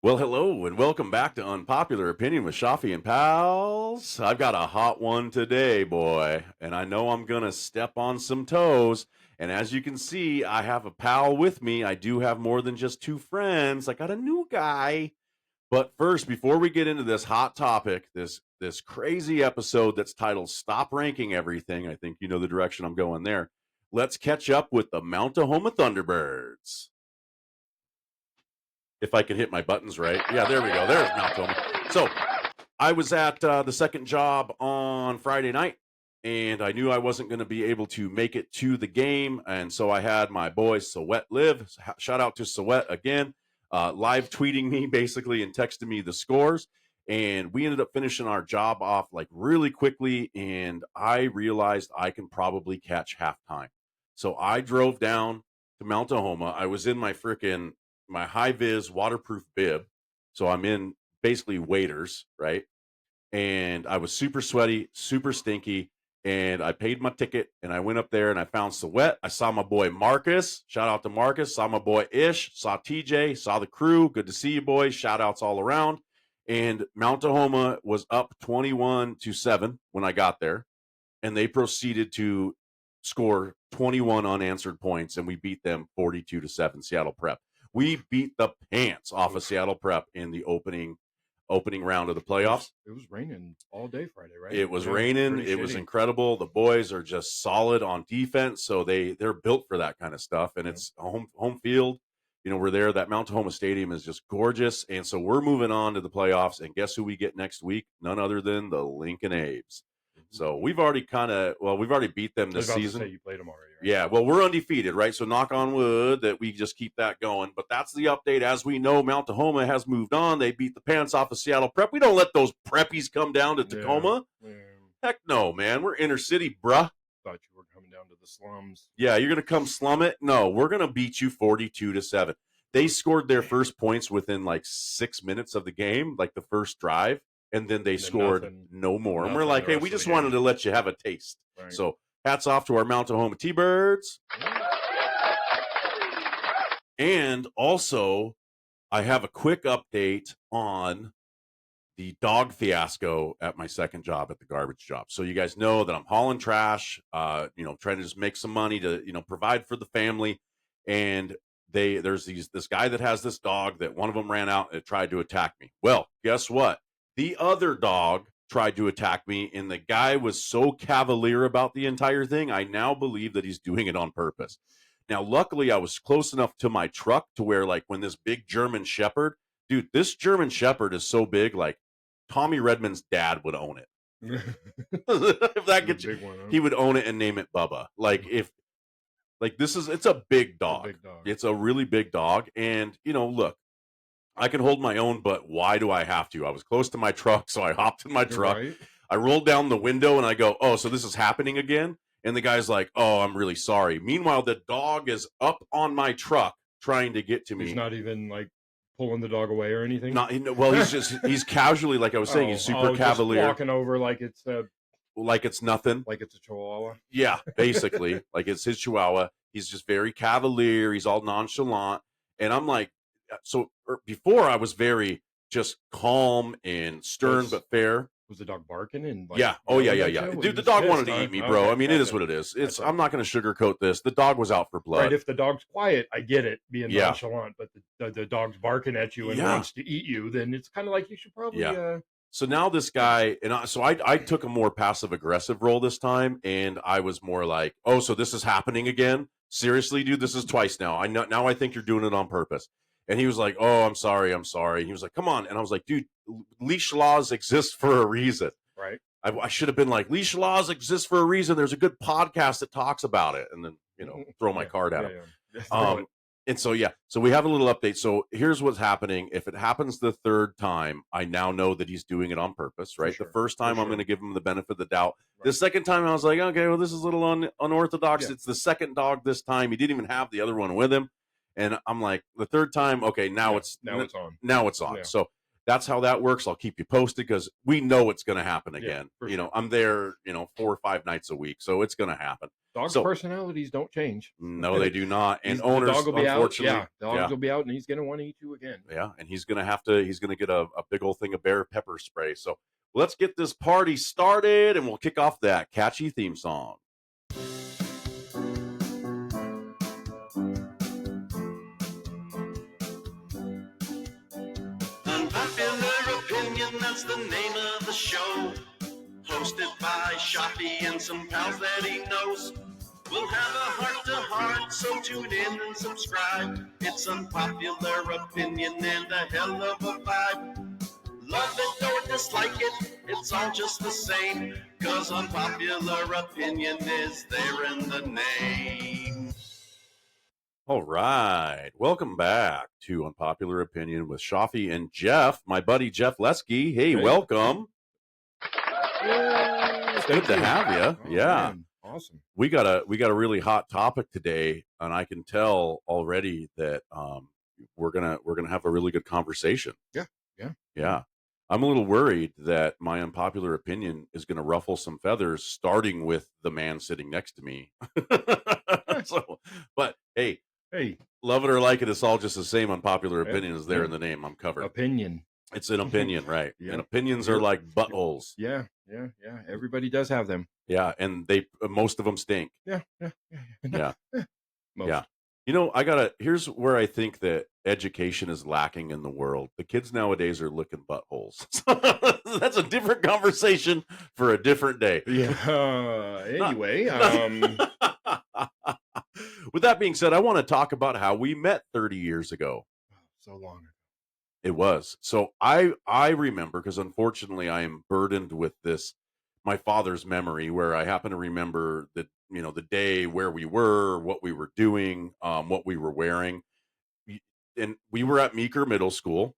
Well, hello, and welcome back to Unpopular Opinion with Shafi and Pals. I've got a hot one today, boy, and I know I'm going to step on some toes. And as you can see, I have a pal with me. I do have more than just two friends. I got a new guy. But first, before we get into this hot topic, this crazy episode that's titled Stop Ranking Everything, I think you know the direction I'm going there. Let's catch up with the Mount Tahoma Thunderbirds. If I can hit my buttons right. Yeah, there we go. There's Mount Tahoma. So I was at the second job on Friday night, and I knew I wasn't going to be able to make it to the game. And so I had my boy, Sowet Live. Shout out to Sowet again, live tweeting me basically and texting me the scores. And we ended up finishing our job off like really quickly. And I realized I can probably catch halftime. So I drove down to Mount Tahoma. I was in my high vis waterproof bib. So I'm in basically waders, right? And I was super sweaty, super stinky. And I paid my ticket and I went up there and I found Sowet. I saw my boy Marcus. Shout out to Marcus. Saw my boy Ish. Saw TJ. Saw the crew. Good to see you, boys. Shout outs all around. And Mount Tahoma was up 21-7 when I got there. And they proceeded to score 21 unanswered points. And we beat them 42-7, Seattle Prep. We beat the pants off of Seattle Prep in the opening round of the playoffs. It was raining all day Friday, right? It was raining. It was incredible. The boys are just solid on defense, so they're built for that kind of stuff. And it's home field. You know, we're there. That Mount Tahoma Stadium is just gorgeous. And so we're moving on to the playoffs. And guess who we get next week? None other than the Lincoln Aves. So we've already beat them this season. You played them already, right? Yeah, well, we're undefeated, right? So knock on wood that we just keep that going. But that's the update. As we know, Mount Tahoma has moved on. They beat the pants off of Seattle Prep. We don't let those preppies come down to Tacoma. Yeah. Heck no, man. We're inner city, bruh. Thought you were coming down to the slums. Yeah, you're going to come slum it? No, we're going to beat you 42-7. They scored their first points within like 6 minutes of the game, like the first drive. And then they scored no more. And we're like, hey, we just wanted to let you have a taste. Right. So hats off to our Mount Tahoma T-Birds. And also, I have a quick update on the dog fiasco at my second job at the garbage job. So you guys know that I'm hauling trash, trying to just make some money to, provide for the family. And there's this guy that has this dog that one of them ran out and tried to attack me. Well, guess what? The other dog tried to attack me, and the guy was so cavalier about the entire thing, I now believe that he's doing it on purpose. Now, luckily, I was close enough to my truck to where, like, when this big German Shepherd, dude, this German Shepherd is so big, like, Tommy Redman's dad would own it. If that gets you, he would own it and name it Bubba. It's a big dog. It's a really big dog, and, look, I can hold my own, but why do I have to? I was close to my truck, so I hopped in my truck. Right. I rolled down the window, and I go, oh, so this is happening again? And the guy's like, oh, I'm really sorry. Meanwhile, the dog is up on my truck trying to get to me. He's not even, like, pulling the dog away or anything? He's casually, like I was saying, he's super cavalier. Just walking over like it's nothing. Like it's a chihuahua? Yeah, basically. Like it's his chihuahua. He's just very cavalier. He's all nonchalant. And I'm like, so before I was very just calm and stern but fair. Was the dog barking? And yeah. Dude, the dog wanted to eat me, bro. Okay, I mean, it is what it is. I'm not going to sugarcoat this. The dog was out for blood. Right. If the dog's quiet, I get it being nonchalant, but the dog's barking at you and wants to eat you, then it's kind of like you should probably. Yeah. So now this guy, I took a more passive aggressive role this time, and I was more like, oh, so this is happening again? Seriously, dude, this is twice now. Now I think you're doing it on purpose. And he was like, oh, I'm sorry. He was like, come on. And I was like, dude, leash laws exist for a reason. Right. I should have been like, leash laws exist for a reason. There's a good podcast that talks about it. And then, throw my card at him. Yeah. And so we have a little update. So here's what's happening. If it happens the third time, I now know that he's doing it on purpose, right? Sure. The first time I'm going to give him the benefit of the doubt. Right. The second time I was like, okay, well, this is a little unorthodox. Yeah. It's the second dog this time. He didn't even have the other one with him. And I'm like, the third time, okay, now it's on. Now it's on. Yeah. So that's how that works. I'll keep you posted because we know it's going to happen again. Sure. I'm there, 4 or 5 nights a week. So it's going to happen. Dogs' So personalities don't change. no, they do not. And The owners, dog will be out. unfortunately, Yeah, dogs will be out, and he's going to want to eat you again. yeah, and he's gonna get a big old thing of bear pepper spray. So let's get this party started, and we'll kick off that catchy theme song. Unpopular Opinion, that's the name of the show. Hosted by Shoppy and some pals that he knows. We'll have a heart-to-heart, so tune in and subscribe. It's Unpopular Opinion and a hell of a vibe. Love it or dislike it, it's all just the same. 'Cause Unpopular Opinion is there in the name. All right. Welcome back to Unpopular Opinion with Shafi and Jeff, my buddy Jeff Lesky. Hey, welcome. It's good to have you. Oh, yeah. Man. Awesome. We got a really hot topic today, and I can tell already that we're gonna have a really good conversation. Yeah. I'm a little worried that my unpopular opinion is going to ruffle some feathers, starting with the man sitting next to me. So, but hey, love it or like it, it's all just the same. Unpopular opinion is there in the name. I'm covered. Opinion. It's an opinion, right? Yeah. And opinions are like buttholes. Yeah. Everybody does have them. Yeah, and most of them stink. Yeah. Yeah. Most. Yeah. You know, here's where I think that education is lacking in the world. The kids nowadays are licking buttholes. That's a different conversation for a different day. Yeah. Anyway, with that being said, I want to talk about how we met 30 years ago. So long ago. It was. So I remember, because unfortunately I am burdened with this, my father's memory, where I happen to remember that, the day, where we were, what we were doing, what we were wearing. And we were at Meeker Middle School.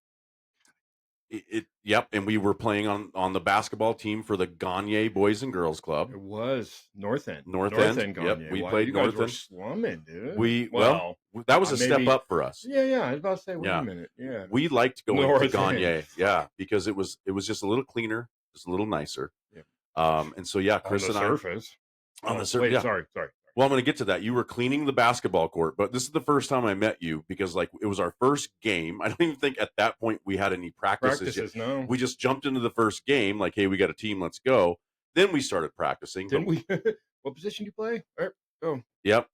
Yep. And we were playing on the basketball team for the Gagne Boys and Girls Club. It was North End. North End. Gagne. Yep. We played you North guys were End. slumming, dude. That was a step up for us. Yeah. I was about to say, wait a minute. Yeah. We liked going North to Gagne. End. Yeah, because it was just a little cleaner, just a little nicer. Yeah. And so Chris on the and surface. on the surface. Wait, Yeah. sorry. Well, I'm going to get to that. You were cleaning the basketball court, but this is the first time I met you because, it was our first game. I don't even think at that point we had any practices yet. No. We just jumped into the first game, like, hey, we got a team, let's go. Then we started practicing. Didn't we? What position do you play? Go. Yep.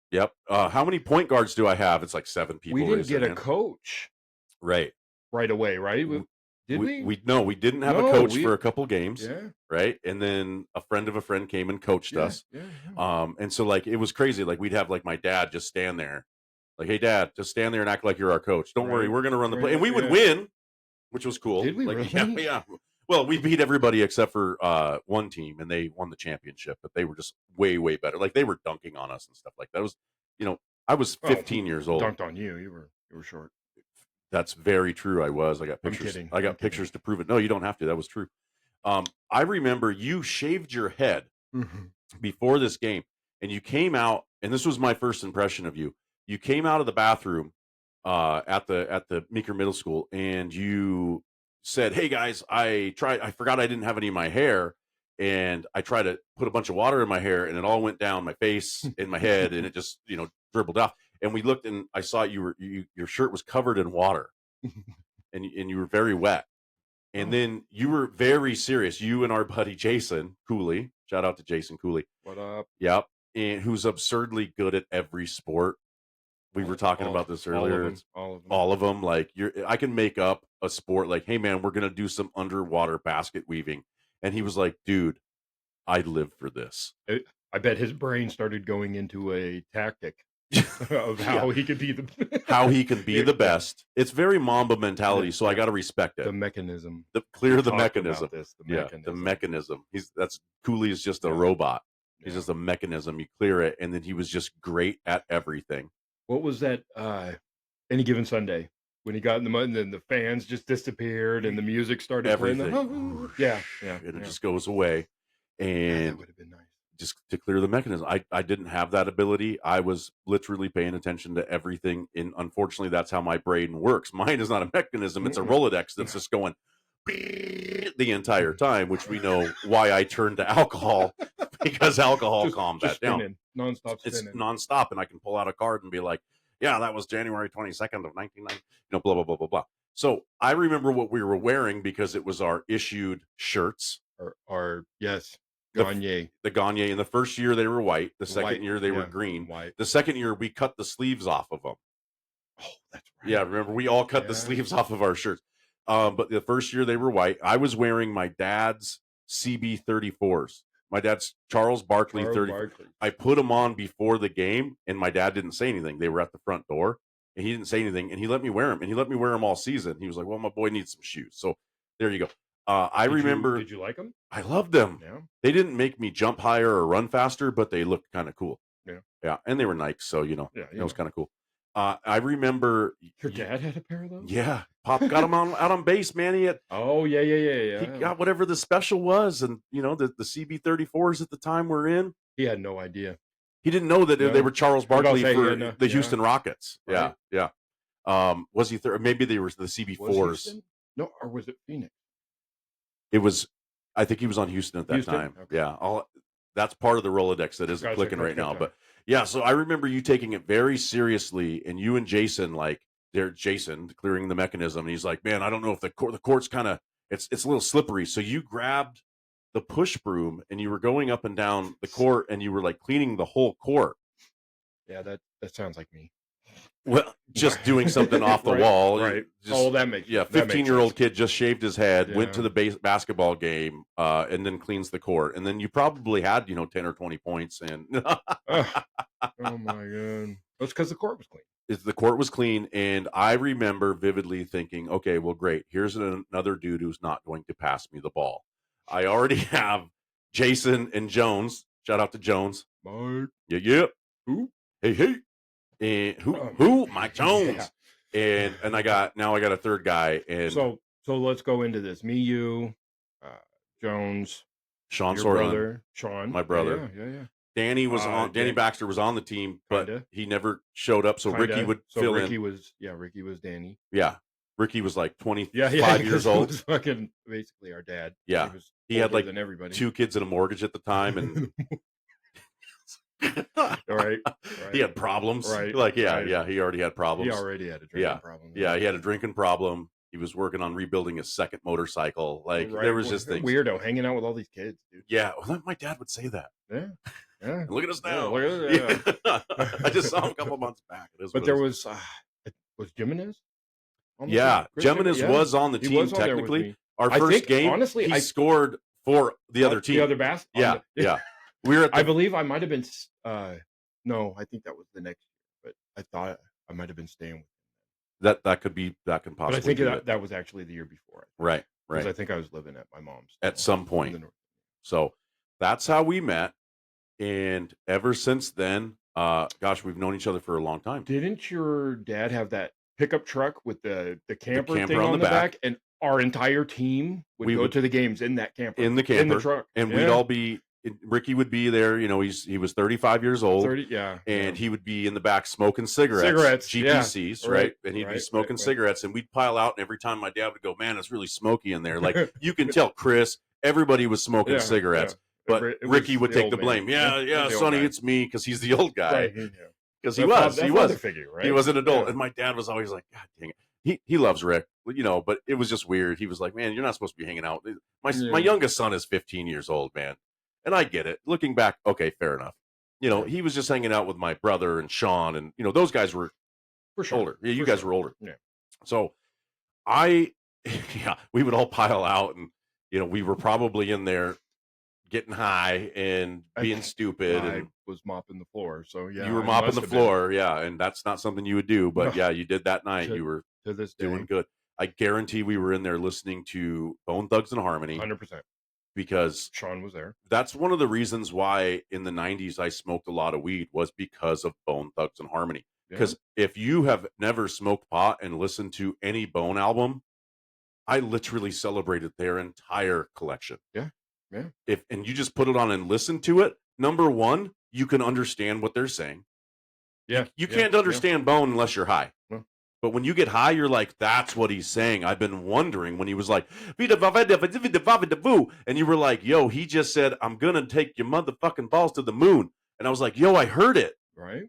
How many point guards do I have? It's like 7 people. We didn't get a coach right away, right? Did we? No, we didn't have a coach for a couple games. Yeah. Right. And then a friend of a friend came and coached us. Yeah. And so it was crazy. We'd have my dad just stand there. Hey, Dad, just stand there and act like you're our coach. Don't worry. We're going to run the play. And we would win, which was cool. Did we really? Yeah. Well, we beat everybody except for one team, and they won the championship, but they were just way, way better. They were dunking on us and stuff like that. It was, I was 15 years old. Dunked on you. You were short. That's very true. I was. I got pictures. I'm kidding. I got pictures to prove it. No, you don't have to. That was true. I remember you shaved your head before this game, and you came out, and this was my first impression of you. You came out of the bathroom at the Meeker Middle School, and you said, "Hey guys, I forgot I didn't have any of my hair, and I tried to put a bunch of water in my hair, and it all went down my face and my head, and it just dribbled off." And we looked, and I saw your shirt was covered in water, and you were very wet. And then you were very serious. You and our buddy Jason Cooley, shout out to Jason Cooley. What up? Yep, and who's absurdly good at every sport. We were talking about this earlier. All of them. I can make up a sport. Hey man, we're gonna do some underwater basket weaving, and he was like, "Dude, I live for this." I bet his brain started going into a tactic of how he could be the best. It's very Mamba mentality, so I got to respect it. The mechanism. The mechanism. The mechanism. That's Cooley is just a robot. He's just a mechanism. You clear it, and then he was just great at everything. What was that? Any Given Sunday, when he got in the mud, and then the fans just disappeared, and the music started everything. Playing. Yeah, and it just goes away, and that would have been nice. Just to clear the mechanism. I didn't have that ability. I was literally paying attention to everything, and unfortunately, that's how my brain works. Mine is not a mechanism; it's a Rolodex that's just going. the entire time, which we know why I turned to alcohol, because alcohol Just- calmed just that down. spinning, nonstop It's spinning. nonstop, and I can pull out a card and be like, yeah, that was January 22nd of 1990, blah, blah, blah, blah, blah. So I remember what we were wearing because it was our issued shirts. Or yes, The- Gagne. The Gagne. In the first year, they were white. The second White, year, they were yeah, green. white. The second year, we cut the sleeves off of them. Oh, that's right. Yeah, remember, we all cut the sleeves off of our shirts. But the first year, they were white. I was wearing my dad's CB34s. My dad's Charles Barkley 30. I put them on before the game, and my dad didn't say anything. They were at the front door, and he didn't say anything, and he let me wear them, and he let me wear them all season. He was like, well, my boy needs some shoes. So there you go. I remember. Did you like them? I loved them. Yeah. They didn't make me jump higher or run faster, but they looked kind of cool. Yeah. Yeah. And they were Nikes. So, Yeah, it was kind of cool. I remember. Your dad had a pair of those? Yeah. Pop got them out on base, man. He got whatever the special was. And, the CB34s at the time were in. He had no idea. He didn't know that they were Charles Barkley for the yeah. Houston Rockets. Right. Yeah. Yeah. Was he maybe they were the CB4s. No, or was it Phoenix? It was, I think he was on Houston at that time. Okay. Yeah. That's part of the Rolodex that isn't clicking right now. But yeah, so I remember you taking it very seriously, and you and Jason, Jason clearing the mechanism. And he's like, man, I don't know if the court's kind of, it's a little slippery. So you grabbed the push broom and you were going up and down the court, and you were like cleaning the whole court. Yeah, that sounds like me. Well, just doing something off the wall. Right. Just, that makes 15-year-old kid just shaved his head, went to Yeah. the basketball game, and then cleans the court. And then you probably had, 10 or 20 points. And Oh my God. That's because the court was clean. the court was clean. And I remember vividly thinking, okay, well, great. Here's another dude who's not going to pass me the ball. I already have Jason and Jones. Shout out to Jones. Mike. Yeah. Who? Hey. And who? Mike Jones. Yeah. And I got a third guy. And So let's go into this. Me, you, Jones, Sean your Sorlin, brother, Sean, my brother. Yeah. Danny was on. Danny Baxter was on the team, but he never showed up. So Ricky would fill in. Ricky was Danny. Yeah, Ricky was like 25 years He old. was fucking basically our dad. Yeah, he had like than everybody. 2 kids and a mortgage at the time, and right. He had problems. Right. Yeah, he already had problems. He already had a drinking problem. Yeah, he had a drinking problem. He was working on rebuilding his second motorcycle. There was just things. Weirdo hanging out with all these kids, dude. Yeah, well, my dad would say that. Yeah. And look at us now. Look at I just saw him a couple months back. But there was Jimenez? Yeah, Jimenez was on the team technically. Our first game, honestly, he scored for the other team. The other basket? Yeah. We were at I believe I might have been no, I think that was the next year, but I thought I might have been staying with him. That can possibly. But I think that was actually the year before. Right. Because I think I was living at my mom's at some point. So that's how we met. And ever since then, we've known each other for a long time. Didn't your dad have that pickup truck with the camper thing on the back? And our entire team would go to the games in that camper. In the camper. In the truck. And we'd all be, Ricky would be there. He was 35 years old. And he would be in the back smoking cigarettes. GPCs, right? And he'd be smoking cigarettes. And we'd pile out. And every time my dad would go, man, it's really smoky in there. Like, you can tell Chris, everybody was smoking cigarettes. But Ricky would take the blame. Yeah, Sonny, it's me, because he's the old guy. Because he was an adult. And my dad was always like, God dang it. He loves Rick, but it was just weird. He was like, man, you're not supposed to be hanging out. My youngest son is 15 years old, man. And I get it. Looking back, okay, fair enough. He was just hanging out with my brother and Sean, and those guys were older. Yeah, you guys were older. Yeah. So we would all pile out, and we were probably in there getting high and being stupid. I and was mopping the floor. So yeah, you were mopping the floor. Yeah. And that's not something you would do, but yeah, you did that night. You were to this doing good. I guarantee we were in there listening to Bone Thugs and Harmony. 100%. Because Sean was there. That's one of the reasons why in the 90s I smoked a lot of weed, was because of Bone Thugs and Harmony. Because if you have never smoked pot and listened to any Bone album, I literally celebrated their entire collection. Yeah. And you just put it on and listen to it, number one, you can understand what they're saying. Yeah. You can't understand Bone unless you're high. No. But when you get high, you're like, that's what he's saying. I've been wondering when he was like, and you were like, yo, he just said, I'm going to take your motherfucking balls to the moon. And I was like, yo, I heard it. Right.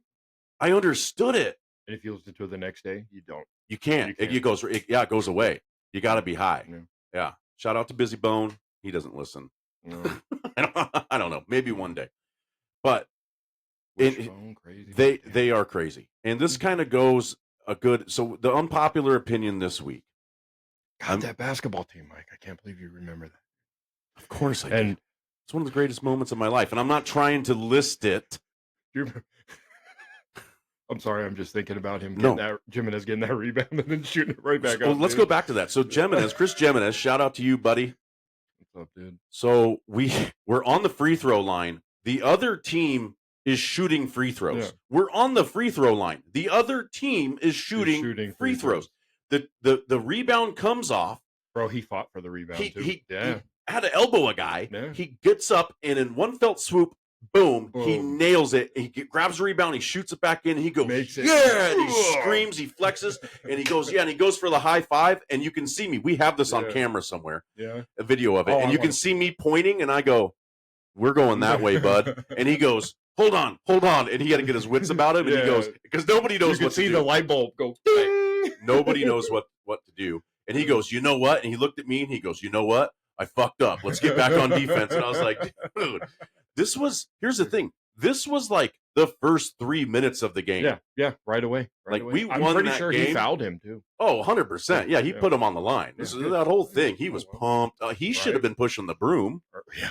I understood it. And if you listen to it the next day, you don't. You can't. It goes away. You got to be high. Yeah. Shout out to Busy Bone. He doesn't listen. No. I don't know. Maybe one day. But crazy. They are crazy. And this kind of goes so the unpopular opinion this week. God, that basketball team, Mike. I can't believe you remember that. Of course I do. It's one of the greatest moments of my life. And I'm not trying to list it. I'm sorry, I'm just thinking about him Jimenez getting that rebound and then shooting it right back up. Let's go back to that. So Chris Jimenez, shout out to you, buddy. What's up, dude? So we're on the free throw line. The other team is shooting free throws. Yeah. We're on the free throw line. The other team is shooting free throws. The rebound comes off. Bro, he fought for the rebound too. He had to elbow a guy. Yeah. He gets up and in one felt swoop, boom, he nails it. He grabs the rebound, he shoots it back in, and he goes, yeah, and he screams, he flexes, and he goes, yeah, and he goes for the high five, and you can see me. We have this on camera somewhere, a video of it, and you can see me pointing, and I go, we're going that way, bud. And he goes, hold on, and he had to get his wits about him, and he goes, because nobody knows what to do. You can see the light bulb go, ding! Nobody knows what to do. And he goes, you know what? And he looked at me, and he goes, you know what? I fucked up. Let's get back on defense. And I was like, dude, here's the thing. This was like the first 3 minutes of the game. Yeah, right away. We won I'm pretty that sure game. He fouled him too. Oh, 100%. Yeah, he put him on the line. That whole thing. He was pumped. He should have been pushing the broom. He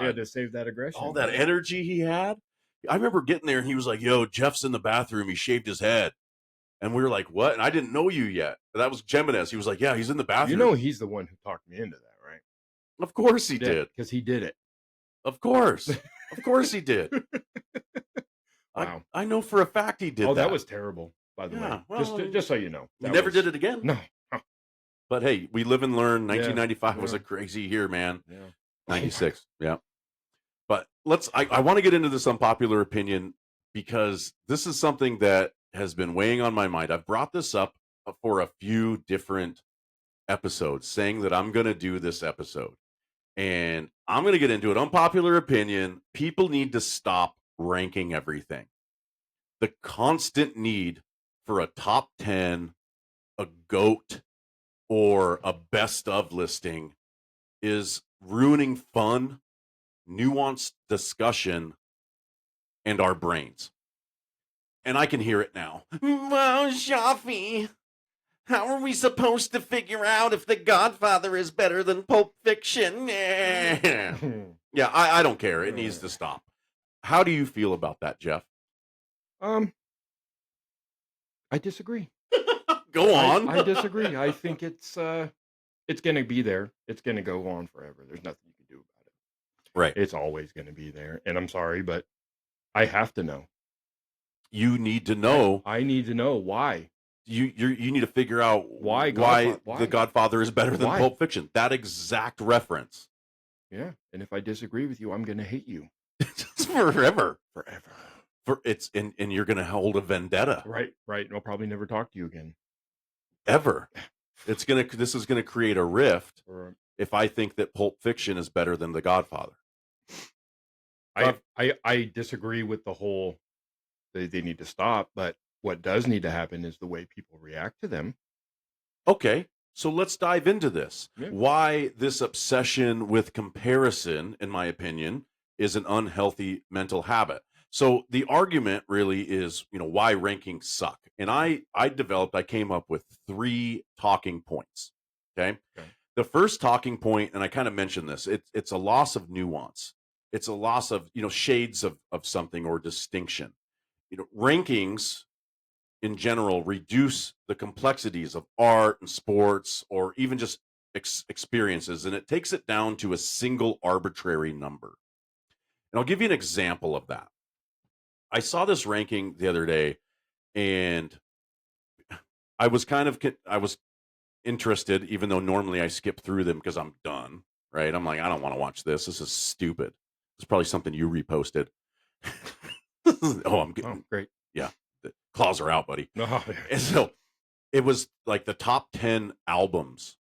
had to save that aggression. All that energy he had. I remember getting there and he was like, yo, Jeff's in the bathroom. He shaved his head. And we were like, what? And I didn't know you yet. That was Jimenez. He was like, yeah, he's in the bathroom. You know he's the one who talked me into that, right? Of course he did. Because he did it. Of course. Of course he did. Wow. I know for a fact he did that. Oh, that was terrible, by the way. Well, just so you know. We never did it again. No. But hey, we live and learn. 1995 was a crazy year, man. Yeah. 96. Yeah. But I want to get into this unpopular opinion because this is something that has been weighing on my mind. I've brought this up for a few different episodes saying that I'm going to do this episode. And I'm going to get into it. Unpopular opinion. People need to stop ranking everything. The constant need for a top 10, a GOAT, or a best of listing is ruining fun, nuanced discussion, and our brains. And I can hear it now. Well, Shafi, how are we supposed to figure out if The Godfather is better than Pulp Fiction? Yeah, I don't care. It needs to stop. How do you feel about that, Jeff? I disagree. Go on. I disagree. I think it's going to be there. It's going to go on forever. There's nothing you can do about it. Right. It's always going to be there. And I'm sorry, but I have to know. You need to know. I need to know why. You need to figure out why The Godfather is better than Pulp Fiction. That exact reference. Yeah. And if I disagree with you, I'm going to hate you. Forever. And you're going to hold a vendetta. Right. And I'll probably never talk to you again. Ever. This is going to create a rift if I think that Pulp Fiction is better than The Godfather. I disagree with the whole they need to stop, but what does need to happen is the way people react to them. Okay, so let's dive into this. Yeah. Why this obsession with comparison, in my opinion, is an unhealthy mental habit. So the argument really is, why rankings suck. And I came up with 3 talking points. Okay. The first talking point, and I kind of mentioned this, it's a loss of nuance. It's a loss of, shades of something or distinction. Rankings in general reduce the complexities of art and sports or even just experiences, and it takes it down to a single arbitrary number. And I'll give you an example of that. I saw this ranking the other day, and I was interested, even though normally I skip through them because I'm done, right? I'm like, I don't want to watch this. This is stupid. It's probably something you reposted. Oh, I'm good. Oh, great. Yeah. claws are out, buddy. Oh, yeah. And so it was like the top 10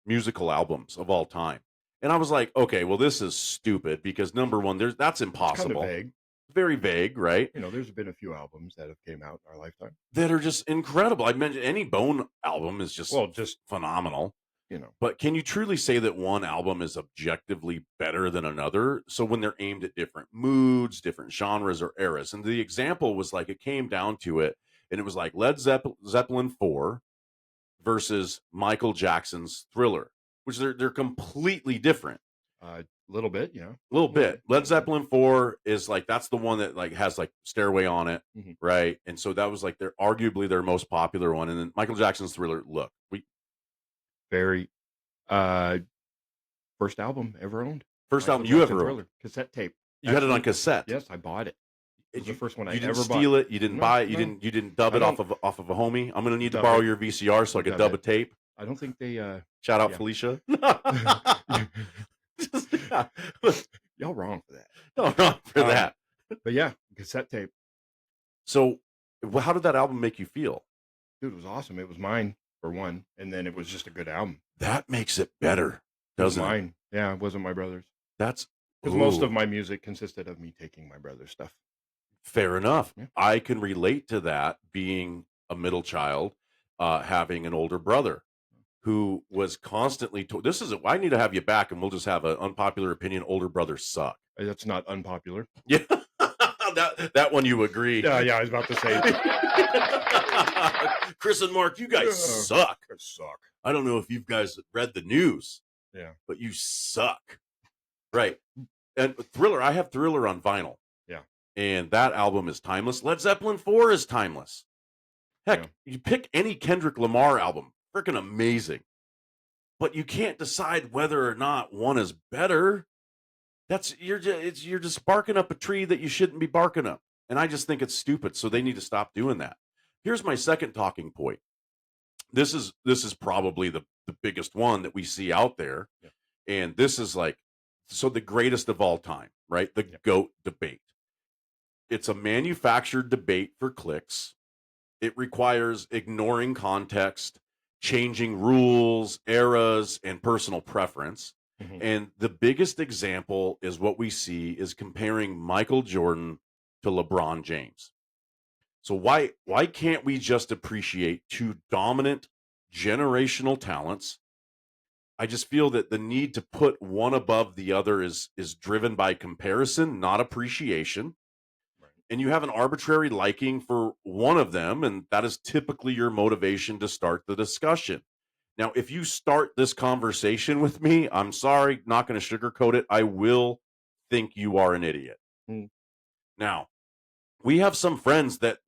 musical albums of all time. And I was like, okay, well, this is stupid because number one, that's impossible. Kind of vague. Very vague, right? There's been a few albums that have came out in our lifetime that are just incredible. I mentioned any Bone album is just phenomenal. But can you truly say that one album is objectively better than another? So when they're aimed at different moods, different genres or eras, and the example was like it came down to it, and it was like Led Zeppelin 4 versus Michael Jackson's Thriller, which they're completely different. A little bit, A little bit. Led Zeppelin 4 is like that's the one that like has like Stairway on it, right? And so that was like arguably their most popular one. And then Michael Jackson's Thriller. Look, very first album ever owned. First album you ever owned. Cassette tape. You had it on cassette. Yes, I bought it. It was the first one I ever bought. You didn't steal it. You didn't buy it. You didn't dub it off of a homie. I'm gonna need to borrow your VCR so I can dub a tape. I don't think they. Shout out Felicia. Y'all wrong for that. No, wrong for that. But yeah, cassette tape. So, how did that album make you feel? Dude, it was awesome. It was mine for one, and then it was just a good album. That makes it better, doesn't it? Mine. Yeah, it wasn't my brother's. That's because most of my music consisted of me taking my brother's stuff. Fair enough. Yeah. I can relate to that being a middle child, having an older brother who was constantly told, I need to have you back and we'll just have an unpopular opinion. Older brothers suck. That's not unpopular. Yeah. that one you agree. Yeah, I was about to say. Chris and Mark, you guys suck. I suck. I don't know if you guys read the news. Yeah. But you suck. Right. And Thriller, I have Thriller on vinyl. Yeah. And that album is timeless. Led Zeppelin 4 is timeless. Heck, you pick any Kendrick Lamar album, freaking amazing. But you can't decide whether or not one is better. You're just barking up a tree that you shouldn't be barking up. And I just think it's stupid. So they need to stop doing that. Here's my second talking point. This is probably the biggest one that we see out there. Yeah. And this is like, the greatest of all time, right? The GOAT debate. It's a manufactured debate for clicks. It requires ignoring context, changing rules, eras, and personal preference. Mm-hmm. And the biggest example is what we see is comparing Michael Jordan to LeBron James. So why can't we just appreciate two dominant generational talents? I just feel that the need to put one above the other is driven by comparison, not appreciation. Right. And you have an arbitrary liking for one of them, and that is typically your motivation to start the discussion. Now, if you start this conversation with me, I'm sorry, not going to sugarcoat it. I will think you are an idiot. Now, we have some friends that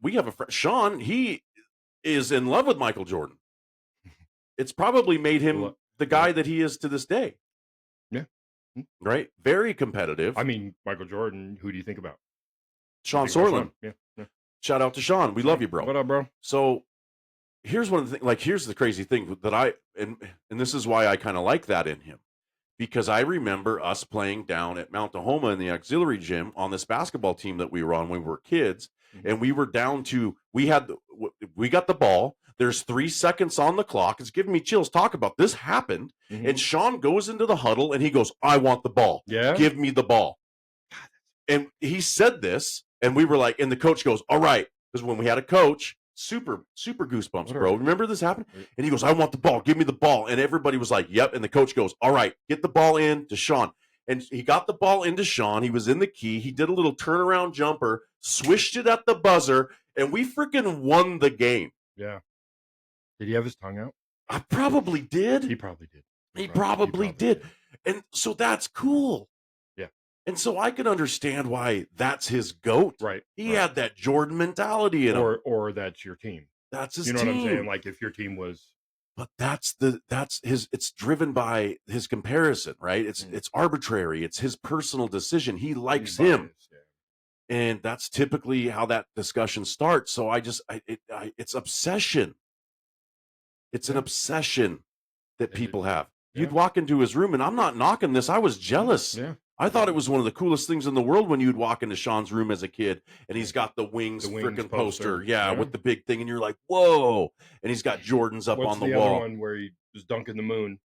we have a friend, Sean, he is in love with Michael Jordan. It's probably made him the guy that he is to this day. Yeah. Right? Very competitive. I mean, Michael Jordan, who do you think about? Sean Sorlin. Yeah. Shout out to Sean. We love you, bro. What up, bro? So here's one of the things, here's the crazy thing that and this is why I kind of like that in him. Because I remember us playing down at Mount Tahoma in the auxiliary gym on this basketball team that we were on when we were kids. Mm-hmm. And we were down to, we got the ball. There's 3 seconds on the clock. It's giving me chills. Talk about this happened. Mm-hmm. And Sean goes into the huddle and he goes, I want the ball. Yeah. Give me the ball. And he said this and we were like, and the coach goes, all right. Because when we had a coach, super goosebumps, bro. Remember this happened? And he goes, I want the ball. Give me the ball. And everybody was like, yep. And the coach goes, all right, get the ball in to Sean. And he got the ball into Sean. He was in the key. He did a little turnaround jumper, swished it at the buzzer, and we freaking won the game. Yeah. Did he have his tongue out? I probably did. He probably did. He probably did. And so that's cool. Yeah. And so I can understand why that's his GOAT. Right. He had that Jordan mentality in him. Or that's your team. That's his team. You know what I'm saying? Like if your team was. But that's his, it's driven by his comparison, right? It's arbitrary. It's his personal decision. He likes him. Yeah. And that's typically how that discussion starts. So it's obsession. It's an obsession that people have. Yeah. You'd walk into his room and I'm not knocking this. I was jealous. Yeah. I thought it was one of the coolest things in the world when you'd walk into Sean's room as a kid and he's got the Wings, freaking poster. Yeah, with the big thing. And you're like, whoa. And he's got Jordans up on the wall. Other one where he was dunking the moon?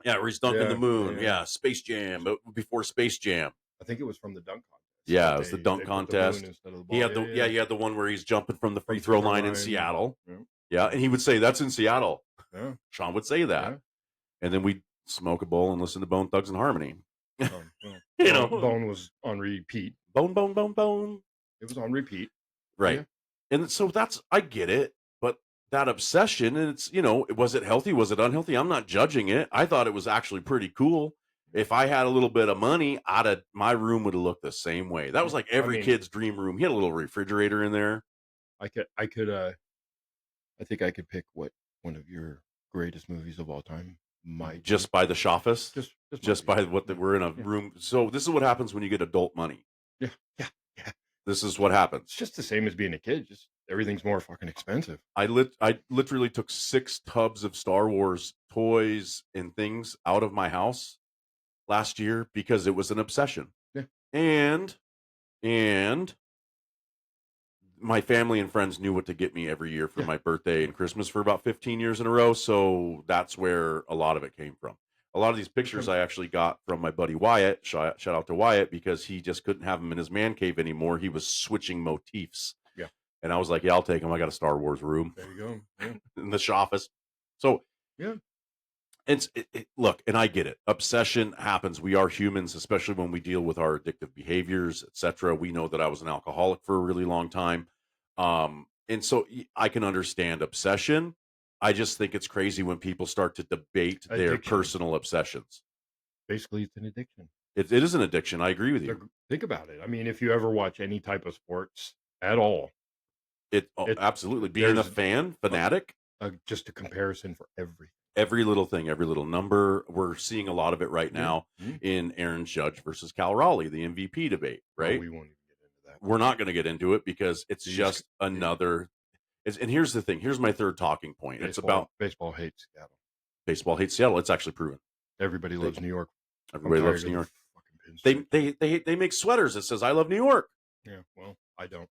Yeah, where he's dunking the moon. Yeah, Space Jam, but before Space Jam. I think it was from the dunk contest. Yeah, it was the dunk contest. He had he had the one where he's jumping from the free throw line in Seattle. Yeah, and he would say, that's in Seattle. Yeah. Sean would say that. Yeah. And then we'd smoke a bowl and listen to Bone Thugs and Harmony. You know, Bone was on repeat. Bone. It was on repeat. Right. Yeah. And so I get it, but that obsession, and it's, was it healthy? Was it unhealthy? I'm not judging it. I thought it was actually pretty cool. If I had a little bit of money, my room would have looked the same way. That was like every kid's dream room. He had a little refrigerator in there. I think I could pick what one of your greatest movies of all time might just by the Shoffice, just by what we're in a room. So this is what happens when you get adult money. Yeah. This is what happens. It's just the same as being a kid. Just everything's more fucking expensive. I literally took 6 tubs of Star Wars toys and things out of my house last year because it was an obsession. Yeah. And my family and friends knew what to get me every year for my birthday and Christmas for about 15 years in a row. So that's where a lot of it came from. A lot of these pictures I actually got from my buddy Wyatt. Shout out to Wyatt, because he just couldn't have them in his man cave anymore. He was switching motifs. Yeah. And I was like, yeah, I'll take them. I got a Star Wars room. There you go. Yeah. In the Shoffice. So yeah. Look, and I get it. Obsession happens. We are humans, especially when we deal with our addictive behaviors, etc. We know that I was an alcoholic for a really long time. And so I can understand obsession. I just think it's crazy when people start to debate their personal obsessions. Basically, it's an addiction. It is an addiction. I agree with you. Think about it. I mean, if you ever watch any type of sports at all, absolutely. Being a fanatic. Just a comparison for everything. Every little thing, every little number. We're seeing a lot of it right now in Aaron Judge versus Cal Raleigh, the MVP debate, right? We won't even get into that. We're not going to get into it because it's just another. And here's the thing. Here's my third talking point. It's about baseball hates Seattle. Baseball hates Seattle. It's actually proven. Everybody loves New York. Everybody loves New York. They make sweaters that says "I love New York." Yeah, well, I don't.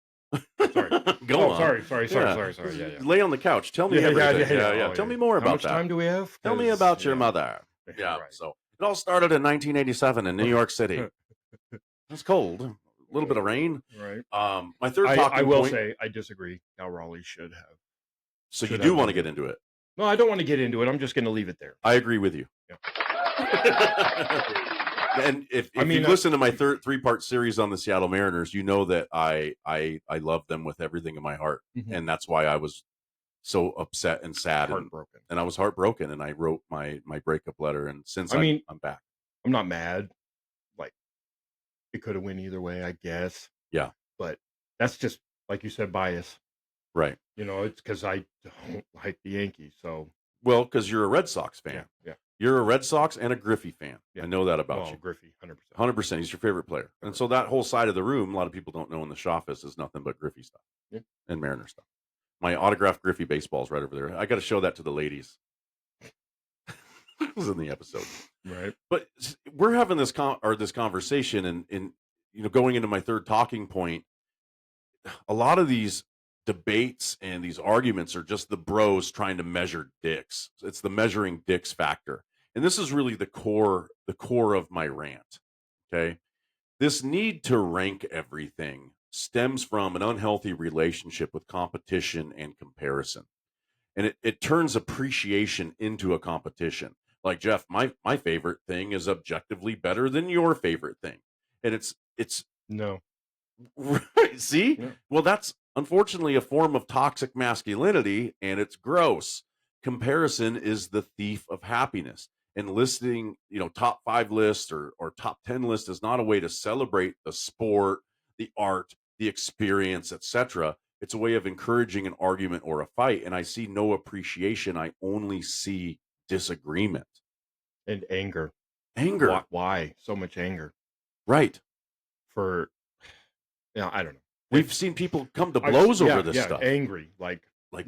Sorry. Go on. Sorry. Yeah. Lay on the couch. Tell me everything. Yeah. Tell me more about that. How much time do we have? Tell me about your mother. Yeah. Right. So it all started in 1987 in New York City. It's cold. A little bit of rain. Right. My third talking point. I will say I disagree. Cal Raleigh should have. So you do want to get into it? No, I don't want to get into it. I'm just going to leave it there. I agree with you. Yeah. And if you listen to my three-part series on the Seattle Mariners, you know that I love them with everything in my heart. Mm-hmm. And that's why I was so upset and sad. Heartbroken. And I was heartbroken, and I wrote my breakup letter. And since I'm back. I'm not mad. Like, it could have went either way, I guess. Yeah. But that's just, like you said, bias. Right. It's because I don't like the Yankees. So. Well, because you're a Red Sox fan. Yeah. You're a Red Sox and a Griffey fan. Yeah. I know that about you. Griffey, 100%. 100%. He's your favorite player. 100%. And so that whole side of the room, a lot of people don't know in the Shoffice, is nothing but Griffey stuff and Mariner stuff. My autographed Griffey baseball is right over there. I got to show that to the ladies. It was in the episode. Right. But we're having this conversation and going into my third talking point, a lot of these debates and these arguments are just the bros trying to measure dicks. It's the measuring dicks factor. And this is really the core of my rant. Okay. This need to rank everything stems from an unhealthy relationship with competition and comparison. And it turns appreciation into a competition. Like, Jeff, my favorite thing is objectively better than your favorite thing. And it's no. Right. See? Yeah. Well, that's unfortunately a form of toxic masculinity, and it's gross. Comparison is the thief of happiness. And listing, top 5 lists or top 10 list is not a way to celebrate the sport, the art, the experience, etc. It's a way of encouraging an argument or a fight. And I see no appreciation. I only see disagreement. And anger. Anger. Why so much anger? Right. I don't know. We've seen people come to blows over this stuff. Angry, like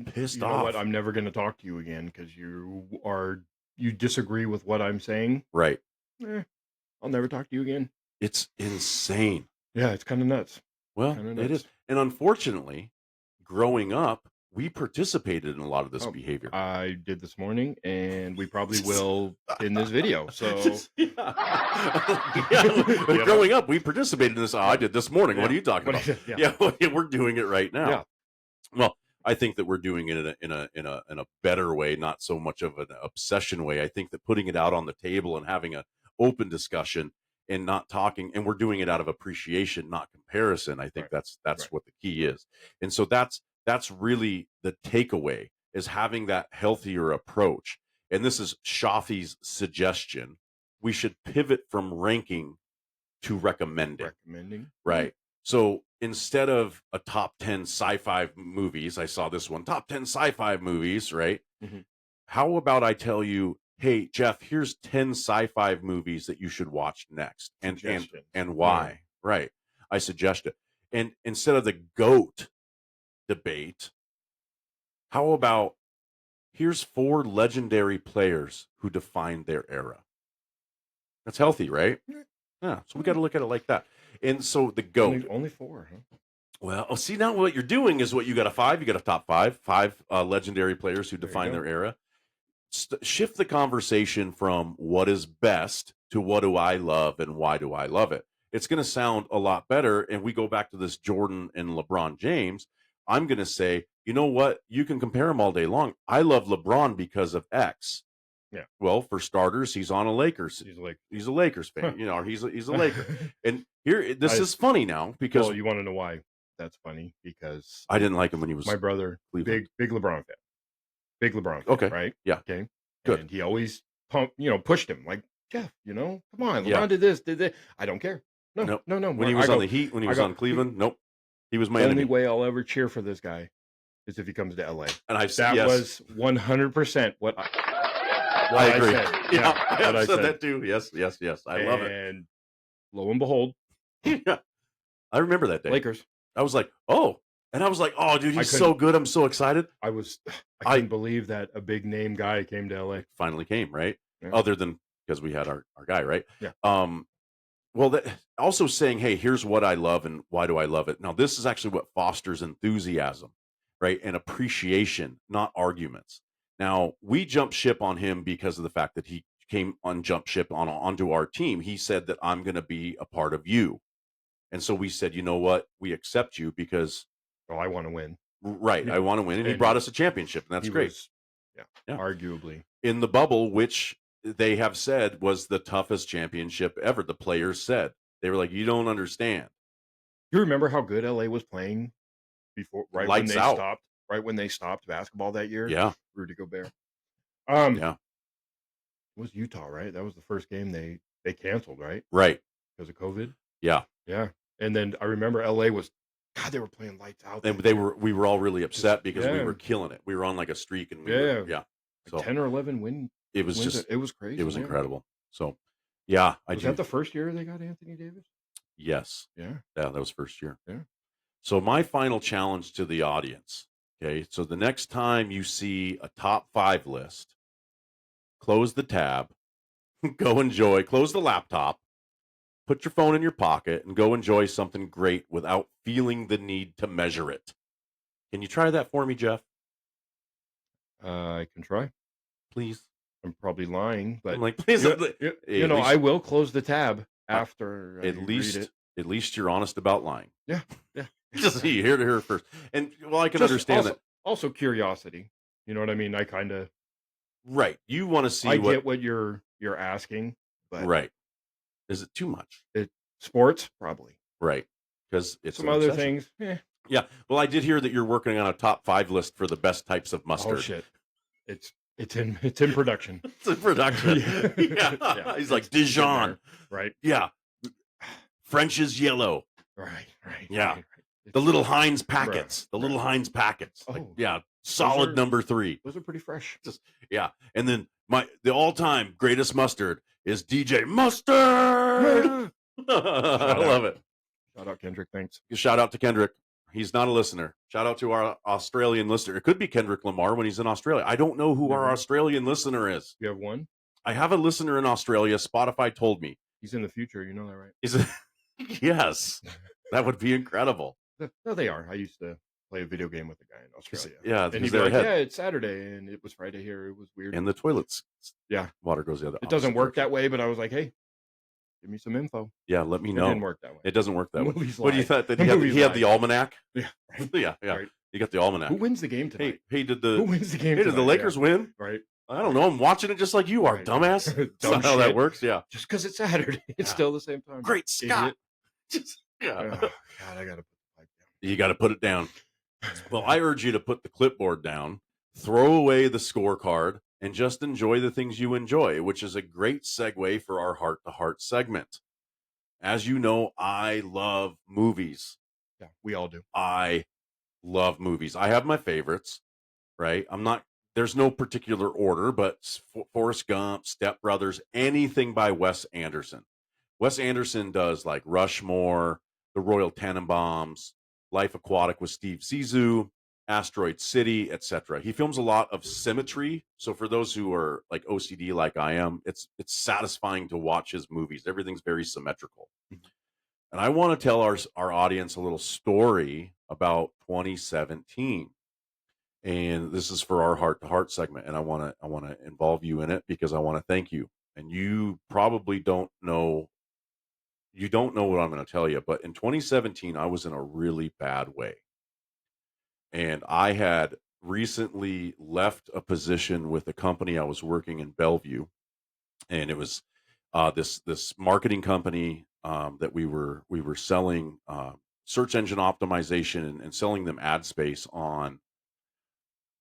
pissed off. You know what? I'm never going to talk to you again because you disagree with what I'm saying. Right. I'll never talk to you again. It's insane. Yeah, it's kind of nuts. Well, Kinda it is. nuts. And unfortunately, growing up, we participated in a lot of this Oh, behavior. I did this morning, and we probably will in this video. So, yeah. Growing up, we participated in this. Oh, I did this morning. What are you talking about? Yeah. Yeah, we're doing it right now. Yeah. Well, I think that we're doing it in a better way, not so much of an obsession way. I think that putting it out on the table and having an open discussion and not talking, and we're doing it out of appreciation, not comparison. I think Right. that's Right. what the key is. And so that's really the takeaway, is having that healthier approach. And this is Shafi's suggestion. We should pivot from ranking to recommending. Recommending. Right. So instead of a top 10 sci-fi movies, I saw this one, top 10 sci-fi movies, right? Mhm. How about I tell you, hey, Jeff, here's 10 sci-fi movies that you should watch next, and Suggestions. why? Yeah. Right. I suggest it. And instead of the GOAT debate, how about here's 4 legendary players who defined their era? That's healthy, right? Yeah. So we got to look at it like that. And so the GOAT. Only 4, huh? Well, see, now what you're doing is what you got you got a top five legendary players who There you define go. their era. Shift the conversation from what is best to what do I love and why do I love it. It's going to sound a lot better. And we go back to this Jordan and LeBron James. I'm going to say, you know what? You can compare them all day long. I love LeBron because of X. Yeah. Well, for starters, he's on a Lakers. He's a Lakers fan. You know, he's a Laker. And here, this is funny now because Well, you want to know why that's funny? Because I didn't like him when he was my brother, Cleveland. big LeBron fan. Big LeBron fan, Okay. right? Yeah. Okay. Good. And he always pushed him like, Jeff, come on, LeBron Yeah. did this, did that. I don't care. No. When he was on the Heat, when he was on Cleveland, nope. He was my The enemy. only way I'll ever cheer for this guy is if he comes to LA. And That was 100% what I agree. said. Yeah, I what I said that too. Yes. I love it. And lo and behold, Yeah. I remember that day. Lakers. I was like, oh. And I was like, oh, dude, he's so good. I'm so excited. I couldn't believe that a big name guy came to LA. Finally came, right? Yeah. Other than because we had our guy, right? Yeah. Well, that also saying, hey, here's what I love and why do I love it. Now, this is actually what fosters enthusiasm, right? And appreciation, not arguments. Now, we jumped ship on him because of the fact that he came on jump ship onto our team. He said that I'm going to be a part of you. And so we said, you know what? We accept you because I want to win. Right. Yeah. I want to win. And he brought us a championship. And that's great. Yeah. Arguably. In the bubble, which they have said was the toughest championship ever. The players said. They were like, you don't understand. You remember how good LA was playing before, Lights out. Right when they stopped basketball that year? Yeah. Rudy Gobert. Yeah. It was Utah, right? That was the first game they canceled, right? Right. Because of COVID? Yeah. Yeah. And then I remember LA was, God, they were playing lights out. And we were all really upset because we were killing it. We were on like a streak and so 10 or 11 win. It was it was crazy. It was incredible. So yeah, was that the first year they got Anthony Davis? Yes. Yeah. Yeah, that was first year. Yeah. So my final challenge to the audience. Okay. So the next time you see a top 5 list, close the tab, close the laptop, put your phone in your pocket and go enjoy something great without feeling the need to measure it. Can you try that for me, Jeff? I can try. Please. I'm probably lying, but I'm like, please. I will close the tab after at least you're honest about lying. Yeah. Just you hear to hear first. And I can understand that. Also curiosity. You know what I mean? I kind of right. You want to see I get what you're asking, but right. Is it too much? Sports, probably. Right. Because it's some other things. Yeah. Well, I did hear that you're working on a top 5 list for the best types of mustard. Oh shit. It's in production. It's in production. Yeah. He's like Dijon. Right. Yeah. French is yellow. Right. Yeah. Right. The little Heinz packets. The little Heinz packets. Oh. Solid number 3. Those are pretty fresh. And then the all-time greatest mustard is DJ Mustard. I love it. Shout out Kendrick. Thanks. Shout out to Kendrick. He's not a listener. Shout out to our Australian listener. It could be Kendrick Lamar when he's in Australia. I don't know who our Australian listener is. You have one? I have a listener in Australia. Spotify told me. He's in the future. You know that, right? Is it? Yes, that would be incredible. No, they are. I used to play a video game with a guy in Australia. Yeah, And because he'd be they're like, ahead. yeah, it's Saturday, and it was Friday here. It was weird. And the toilets. Yeah. Water goes the other. It doesn't opposite work direction. that way, but I was like, hey, give me some info. Yeah, let me It know. didn't work that way. It doesn't work that way. Movies What do you lie. thought that The he had? movies He had lie. the almanac. Yeah. Right. Yeah. Right. You got the almanac. Who wins the game tonight? Hey, did Who wins the game Hey, tonight? did the Lakers win? Right. I don't know. I'm watching it just like you are, Right. dumbass. Dumb That's not how that shit. works. Yeah. Just because it's Saturday, it's Yeah. still the same time. Great Scott. Idiot. Yeah. Oh, God, I got to put the pipe down. You got to put it down. Well, I urge you to put the clipboard down, throw away the scorecard, and just enjoy the things you enjoy, which is a great segue for our Heart to Heart segment. As you know, I love movies. Yeah, we all do. I love movies. I have my favorites, right? There's no particular order, but Forrest Gump, Step Brothers, anything by Wes Anderson. Wes Anderson does like Rushmore, The Royal Tenenbaums, Life Aquatic with Steve Zissou, Asteroid City, etc. He films a lot of symmetry. So for those who are like OCD like I am, it's satisfying to watch his movies. Everything's very symmetrical. And I want to tell our audience a little story about 2017. And this is for our Heart to Heart segment, and I want to involve you in it because I want to thank you. And you probably don't know what I'm going to tell you, but in 2017 I was in a really bad way. And I had recently left a position with a company. I was working in Bellevue, and it was this marketing company that we were selling search engine optimization and selling them ad space on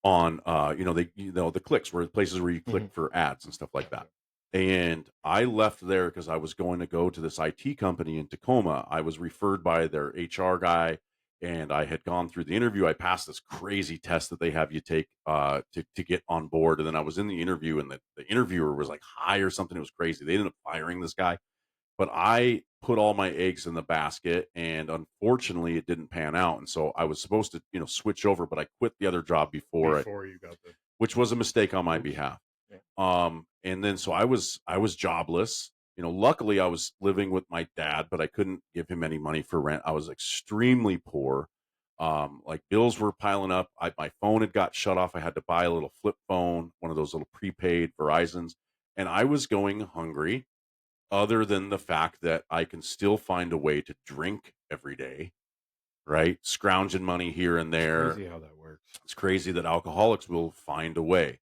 the clicks, where places where you click for ads and stuff like that. And I left there because I was going to go to this IT company in Tacoma. I was referred by their HR guy, and I had gone through the interview. I passed this crazy test that they have you take to get on board. And then I was in the interview, and the interviewer was like high or something. It was crazy. They ended up firing this guy. But I put all my eggs in the basket, and unfortunately it didn't pan out. And so I was supposed to, switch over, but I quit the other job before you got the... which was a mistake on my behalf. Yeah. And then so I was jobless. Luckily I was living with my dad, but I couldn't give him any money for rent. I was extremely poor. Like bills were piling up. My phone had got shut off. I had to buy a little flip phone, one of those little prepaid Verizons, and I was going hungry. Other than the fact that I can still find a way to drink every day, right? Scrounging money here and there. Crazy how that works. It's crazy that alcoholics will find a way.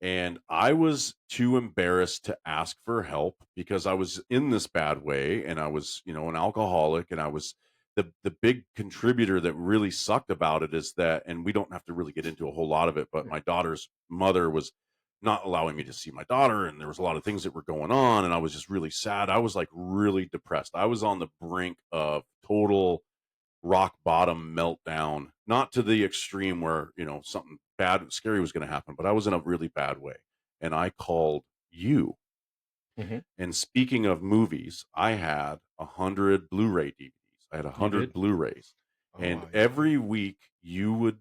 And I was too embarrassed to ask for help because I was in this bad way, and I was, an alcoholic, and I was the big contributor that really sucked about it is that, and we don't have to really get into a whole lot of it, but my daughter's mother was not allowing me to see my daughter, and there was a lot of things that were going on, and I was just really sad. I was like really depressed. I was on the brink of total rock bottom meltdown, not to the extreme where, something bad, scary was going to happen, but I was in a really bad way. And I called you. And speaking of movies, I had 100 Blu-ray DVDs. I had 100 Blu-rays. And every week you would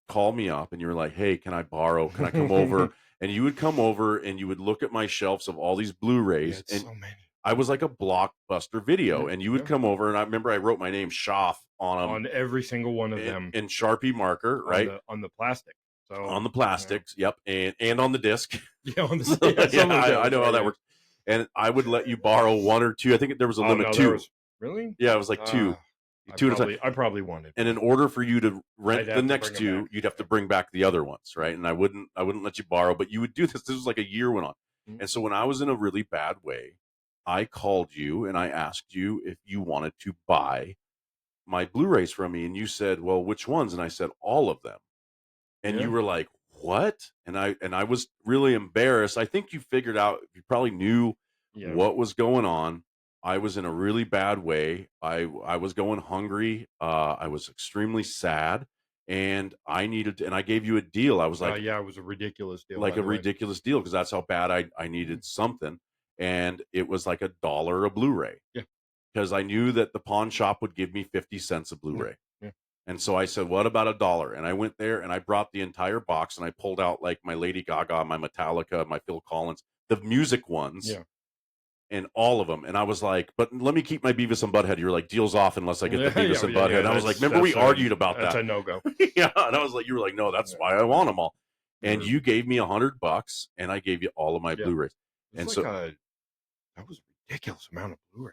call me up and you were like, hey, can I come over? And you would come over and you would look at my shelves of all these Blu-rays. And so many. I was like a Blockbuster Video, and you would come over, and I remember I wrote my name Schaff on them, on every single one of them in Sharpie marker, right on the plastic. So on the plastics, yep, and on the disc. Yeah, on the yeah, I know how that works. And I would let you borrow one or two. I think there was a limit two. Really? Yeah, it was like two. I probably wanted. And in order for you to rent the next two, you'd have to bring back the other ones, right? And I wouldn't let you borrow, but you would do this. This was like a year went on. And so when I was in a really bad way, I called you and I asked you if you wanted to buy my Blu-rays from me. And you said, well, which ones? And I said, all of them. And you were like, what? And I was really embarrassed. I think you figured out, you probably knew what was going on. I was in a really bad way. I was going hungry. I was extremely sad, and I gave you a deal. I was like, it was a ridiculous deal. Like a ridiculous deal, because that's how bad I needed something. And it was like $1 a Blu-ray. Yeah. Because I knew that the pawn shop would give me 50 cents a Blu-ray. Yeah. And so I said, what about $1? And I went there and I brought the entire box, and I pulled out like my Lady Gaga, my Metallica, my Phil Collins, the music ones. Yeah. and all of them. And I was like, but let me keep my Beavis and Butthead. You're like, deal's off unless I get the Beavis and Butthead. And I was like, remember we argued about that's that? a no-go. Yeah. And I was like, you were like, no, that's why I want them all. And you gave me $100 and I gave you all of my Blu-rays. And like so that was a ridiculous amount of Blu-ray.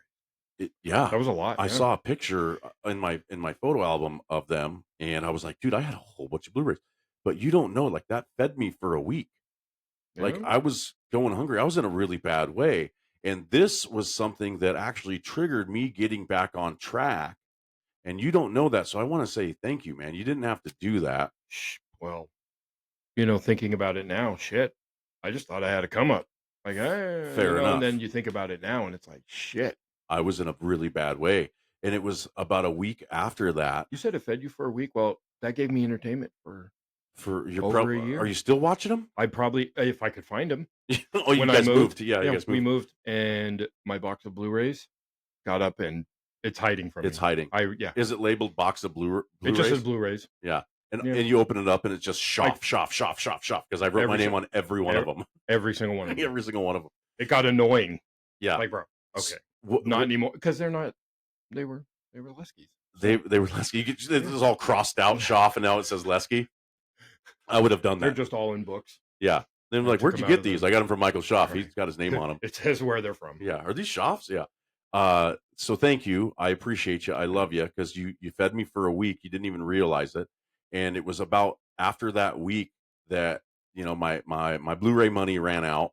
That was a lot. I saw a picture in my photo album of them, and I was like, dude, I had a whole bunch of Blu-rays. But you don't know, like that fed me for a week. Like I was going hungry. I was in a really bad way. And this was something that actually triggered me getting back on track. And you don't know that. So I want to say thank you, man. You didn't have to do that. Well, thinking about it now, shit. I just thought I had a come up. Like, fair enough. And then you think about it now and it's like, shit. I was in a really bad way. And it was about a week after that. You said it fed you for a week. Well, that gave me entertainment for your over a year. Are you still watching them? I probably, if I could find them. Oh, you guys moved. Yeah, you guys moved. We moved, and my box of Blu-rays got up, and it's hiding from me. It's hiding. Is it labeled box of Blu-rays? It just says Blu-rays. Yeah. And you open it up, and it's just shop, because I wrote my name on every one of them. Every single one of them. Every single one of them. It got annoying. Yeah. Like, bro, okay. Not anymore, because they're not, they were Leskies. They were Lesky. This is all crossed out, Schaff, and now it says Lesky. I would have done that. They're just all in books. Yeah. They're like, where'd you get these? I got them from Michael Schaff. He's got his name on them. It says where they're from. Yeah. Are these Schaffs? Yeah. So thank you. I appreciate you. I love you because you fed me for a week. You didn't even realize it. And it was about after that week that, my Blu-ray money ran out.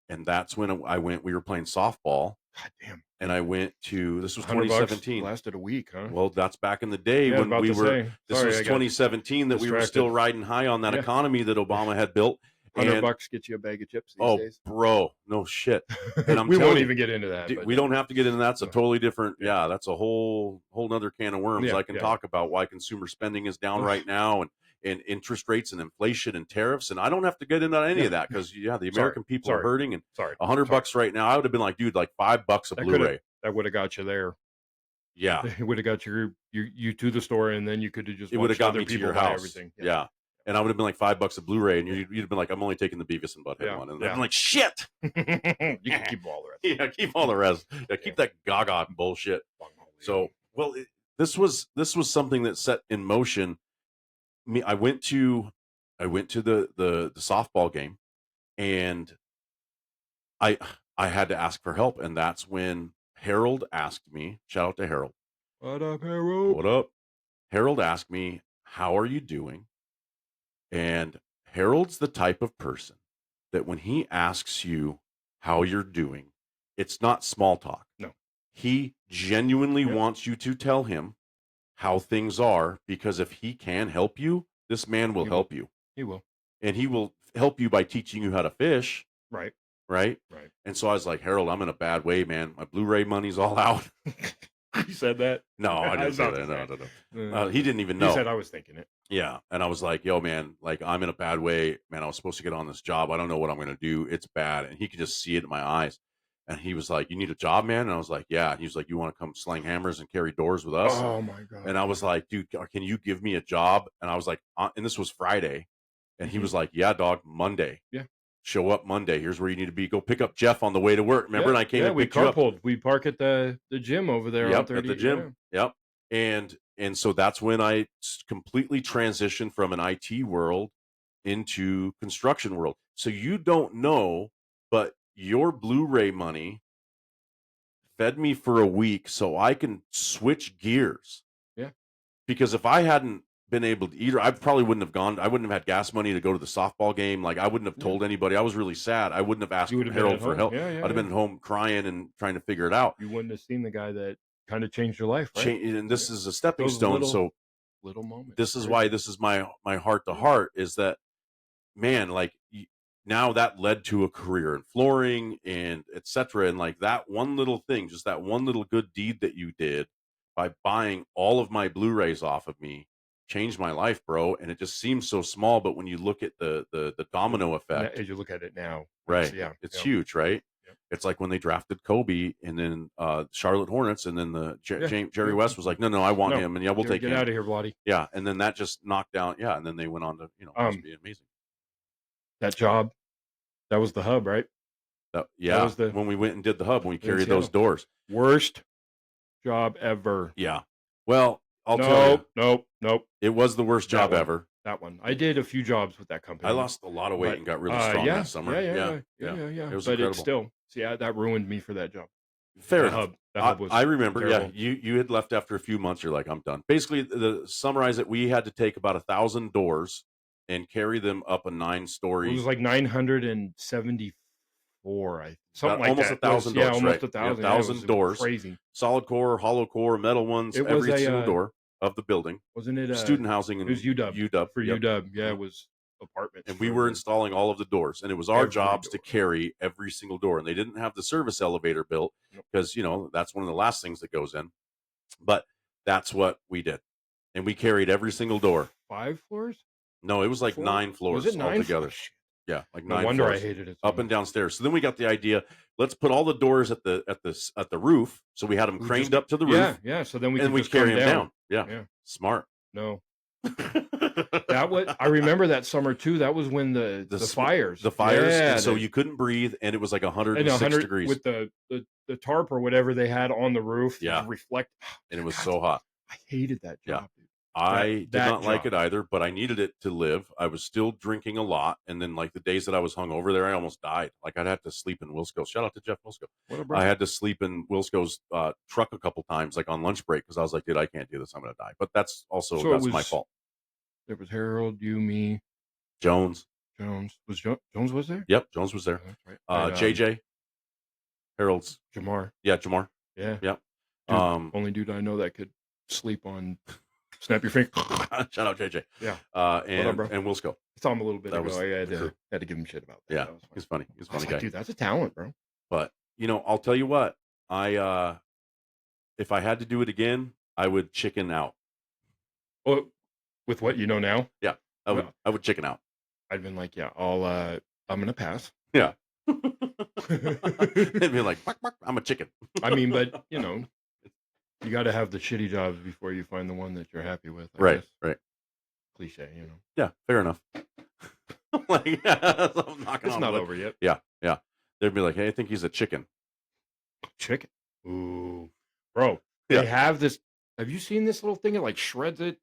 And that's when we were playing softball. God damn. And I went to, this was 2017. Lasted a week, huh? Well, that's back in the day when we were, this was 2017 that we were still riding high on that economy that Obama had built. $100 gets you a bag of chips these days. Bro, no shit. And we won't even get into that. We don't have to get into that. It's a totally different, that's a whole nother can of worms. I can talk about why consumer spending is down right now and interest rates and inflation and tariffs. And I don't have to get into any of that because, the American people are hurting. And $100 right now, I would have been like, dude, like $5 a Blu-ray. That would have got you there. Yeah. It would have got you to the store, and then you could have just it would have got me to your house. Everything. Yeah. And I would have been like $5 a Blu-ray, and you'd have been like, I'm only taking the Beavis and Butthead one. And I'm like, shit. You can keep all the rest. Yeah, keep all the rest. Yeah, keep that gaga bullshit. So, well, this was something that set in motion. I went to the softball game, and I had to ask for help, and that's when Harold asked me. Shout out to Harold. What up, Harold? What up? Harold asked me, "How are you doing?" And Harold's the type of person that when he asks you how you're doing, it's not small talk. No. He genuinely wants you to tell him how things are, because if he can help you, this man will help you. He will. And he will help you by teaching you how to fish. Right. And so I was like, Harold, I'm in a bad way, man. My Blu-ray money's all out. You said that? No, I didn't say that. No. He didn't even know. He said I was thinking it. Yeah. And I was like, yo, man, like I'm in a bad way. Man, I was supposed to get on this job. I don't know what I'm going to do. It's bad. And he could just see it in my eyes. And he was like, you need a job, man? And I was like, yeah. And he was like, you want to come slang hammers and carry doors with us? Oh, my God. And I was like, dude, can you give me a job? And I was like, and this was Friday. And he was like, yeah, dog, Monday. Yeah. Show up Monday. Here's where you need to be. Go pick up Jeff on the way to work. Remember? And I came and picked you up. We park at the gym over there. Yep, at the gym. Yeah. Yep. And so that's when I completely transitioned from an IT world into construction world. So you don't know, but your Blu-ray money fed me for a week so I can switch gears. Yeah. Because if I hadn't been able to eat, I probably wouldn't have gone. I wouldn't have had gas money to go to the softball game. Like I wouldn't have told anybody. I was really sad. I wouldn't have asked Harold for help. I'd have been at home crying and trying to figure it out. You wouldn't have seen the guy that kind of changed your life, right? And this is a stepping stone. Little moments. This is why this is my heart to heart is that, man, like now that led to a career in flooring and etc. And like that one little thing, just that one little good deed that you did by buying all of my Blu-rays off of me changed my life, bro. And it just seems so small, but when you look at the domino effect, as you look at it now, right? It's huge, right? Yep. It's like when they drafted Kobe and then Charlotte Hornets, and then Jerry West was like, no, I want him, and we'll take him. Get out of here, Vladdy. Yeah, and then that just knocked down. Yeah, and then they went on to must be amazing. That job, that was the hub, right? Yeah, was the when we went and did the hub, when we in carried those Seattle. doors. Worst job ever. Yeah. Well, I'll tell you, Nope. it was the worst That job one. ever. That one. I did a few jobs with that company. I lost a lot of weight but and got really strong that summer. Yeah. It was But incredible. it's still, that ruined me for that job. Fair enough. That hub was I remember. terrible. Yeah, you had left after a few months. You're like, I'm done. Basically, to summarize it, we had to take about 1,000 doors and carry them up a 9-story. It was like 974, something like almost that. 1,000 doors. Almost right? 1,000. 1,000 doors. Crazy. Solid core, hollow core, metal ones. It was every single door of the building. Wasn't it Student housing? And it was UW. For UW, yeah, it was apartments. And we were installing all of the doors, and it was our Every jobs door. to carry every single door. And they didn't have the service elevator built because that's one of the last things that goes in. But that's what we did, and we carried every single door. 5 floors? No, it was like 9 floors Was it 9 altogether. floors? Yeah, like No 9 wonder floors, I hated it. up and downstairs. So then we got the idea. Let's put all the doors at the roof. So we had them craned up to the roof. Yeah. So then we carry them down. Yeah, smart. No. I remember that summer too. That was when the fires. The fires. And so you couldn't breathe, and it was like 106 degrees with the tarp or whatever they had on the roof. Yeah, reflect. And it was so hot. I hated that job. Yeah. I did not like it either, but I needed it to live. I was still drinking a lot, and then like the days that I was hungover there, I almost died. Like I'd have to sleep in Wilsco. Shout out to Jeff Wilsco. I had to sleep in Wilsco's truck a couple times, like on lunch break, because I was like, dude, I can't do this. I'm gonna die. But that's my fault. There was Harold, you, me, Jones. Jones was there? Yep, Jones was there. That's right. JJ, Harold's Jamar. Yeah, Jamar. Yeah. Yep. Dude, only dude I know that could sleep on. Snap your finger. Shout out JJ. Yeah. And Wilsco. I saw him a little bit ago. I had to give him shit about that. Yeah. He's funny. He's a funny guy. Dude, that's a talent, bro. But I'll tell you what. If I had to do it again, I would chicken out. Oh, with what you know now? Yeah. I would chicken out. I'd been like, yeah, I'm gonna pass. Yeah. It'd be like, I'm a chicken. I mean, but you got to have the shitty jobs before you find the one that you're happy with. I Right. guess. Right. Cliche, Yeah, fair enough. Like, it's not over yet. Yeah, yeah. They'd be like, hey, I think he's a chicken. Chicken. Ooh, bro. Yeah. They have this. Have you seen this little thing? It like shreds it.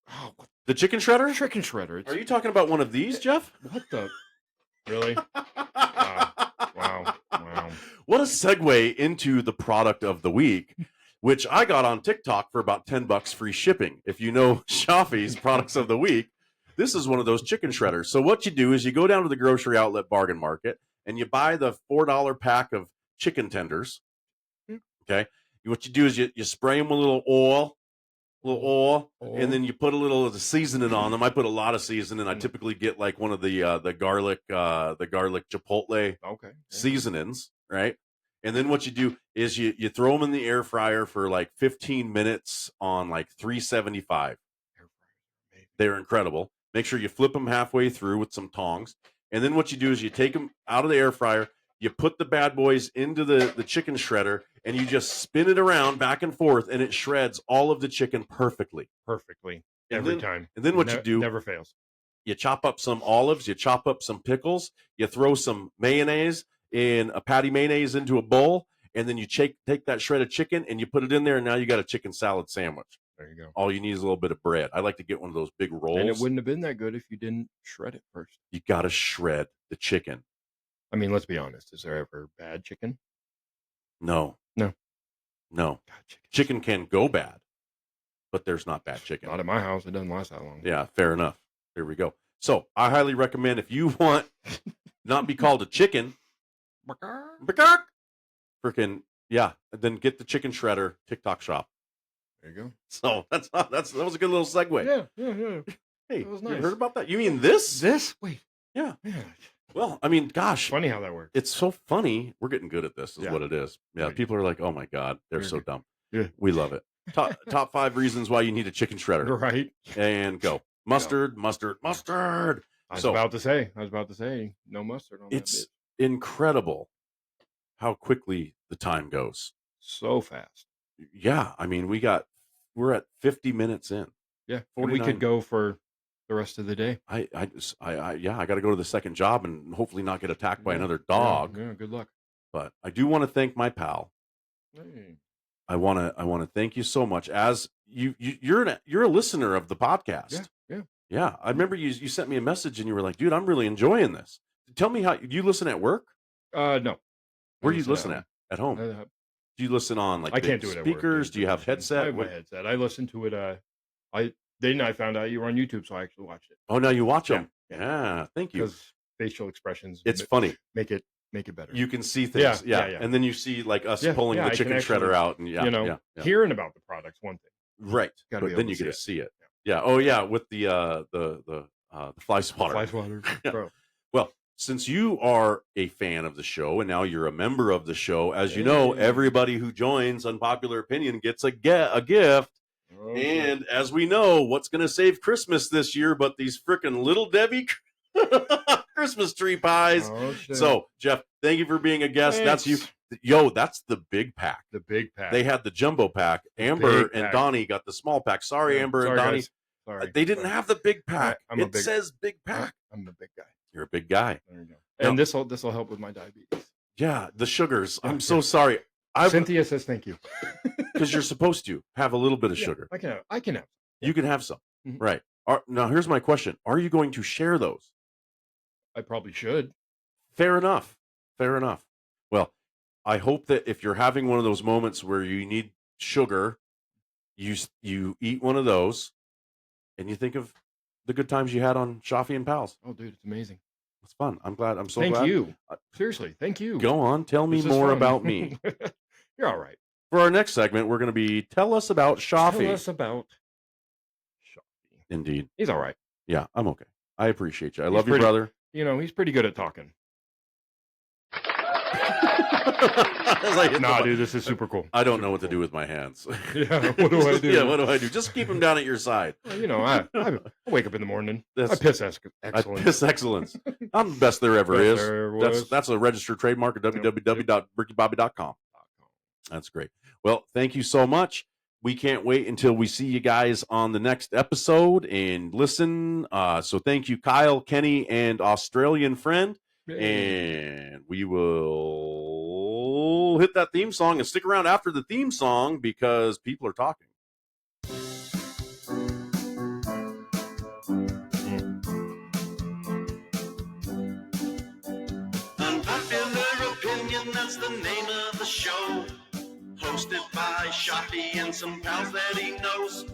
Oh, the chicken shredder? Chicken shredder. Are you talking about one of these, Jeff? What the? Really? Wow. What a segue into the product of the week, which I got on TikTok for about $10 free shipping. If you know Shafi's products of the week, this is one of those chicken shredders. So what you do is you go down to the grocery outlet bargain market and you buy the $4 pack of chicken tenders. Okay. What you do is you spray them with a little oil, and then you put a little of the seasoning on them. I put a lot of seasoning. I typically get like one of the garlic chipotle seasonings, right? And then what you do is you throw them in the air fryer for like 15 minutes on like 375. They're incredible. Make sure you flip them halfway through with some tongs. And then what you do is you take them out of the air fryer, you put the bad boys into the chicken shredder, and you just spin it around back and forth, and it shreds all of the chicken perfectly. Every time. And then what you do, never fails. You chop up some olives, you chop up some pickles, you throw some mayonnaise in a patty mayonnaise into a bowl, and then you take that shredded chicken and you put it in there, and now you got a chicken salad sandwich. There you go. All you need is a little bit of bread. I like to get one of those big rolls. And it wouldn't have been that good if you didn't shred it first. You got to shred the chicken. I mean, let's be honest. Is there ever bad chicken? No. God, chicken can go bad, but there's not bad chicken. Not at my house. It doesn't last that long. Yeah, fair enough. Here we go. So I highly recommend, if you want not be called a chicken, freaking then get the chicken shredder TikTok shop. There you go. So that was a good little segue. Yeah. Hey, that was nice. You heard about that? You mean this? Wait. Yeah. Well, I mean, gosh. Funny how that works. It's so funny. We're getting good at this, is what it is. Yeah, Right. people are like, oh my God, they're so dumb. Yeah. We love it. Top 5 reasons why you need a chicken shredder. Right. And go. Mustard. I was about to say, no mustard on that It's bit. incredible how quickly the time goes. So fast. Yeah. I mean, we're at 50 minutes in. Yeah. And we could go for the rest of the day. I got to go to the second job and hopefully not get attacked by Yeah, another dog. Yeah, good luck. But I do want to thank my pal. Hey. I want to thank you so much. As you're a listener of the podcast. Yeah. I remember you sent me a message and you were like, dude, I'm really enjoying this. Tell me how you listen at work. No. Where do you listen at? At home. Do you listen on like I can't do it at work. speakers? Do you have headset? I have my headset. I listen to it. Then I found out you were on YouTube, so I actually watched it. Oh, now you watch them. Yeah. Thank you. Because facial expressions. It's funny. Make it better. You can see things. Yeah. And then you see like us pulling the chicken shredder out and hearing about the product's one thing. Right. But then you get to see it. Yeah. Oh yeah. With the fly swatter. Fly swatter. Bro. Well, since you are a fan of the show and now you're a member of the show, as you know, everybody who joins Unpopular Opinion gets a gift. And as we know, what's going to save Christmas this year but these frickin' Little Debbie Christmas tree pies. Oh, so, Jeff, thank you for being a guest. Thanks. That's you. Yo, that's the big pack. The big pack. They had the jumbo pack. Amber and Donnie got the small pack. Sorry, Amber and Donnie. Sorry. They didn't have the big pack. It says big pack. I'm a big guy. You're a big guy. There you go. And this will help with my diabetes. Yeah, the sugars. I'm so sorry. Cynthia says thank you. Because you're supposed to have a little bit of sugar. I can have. You can have some. Mm-hmm. Right. Now, here's my question. Are you going to share those? I probably should. Fair enough. Well, I hope that if you're having one of those moments where you need sugar, you eat one of those and you think of the good times you had on Shafi and Pals. Oh, dude, it's amazing. It's fun. I'm glad. I'm so glad. Thank you. Seriously, thank you. Go on. Tell me more about me. You're all right. For our next segment, we're going to be Tell Us About Shafi. Tell us about Shafi. Indeed. He's all right. Yeah, I'm okay. I appreciate you. I love you, brother. He's pretty good at talking. Dude, this is super cool. I don't know what to do with my hands. Yeah, what do I do? Yeah, what do I do? Just keep them down at your side. Well, I wake up in the morning. I piss excellence. I piss excellence. I'm the best there ever is. That's a registered trademark at www.brickybobby.com. That's great. Well, thank you so much. We can't wait until we see you guys on the next episode and listen. So thank you, Kyle, Kenny, and Australian friend. And we will hit that theme song and stick around after the theme song because people are talking. Unpopular Opinion, that's the name of the show. Hosted by Shafi and some pals that he knows.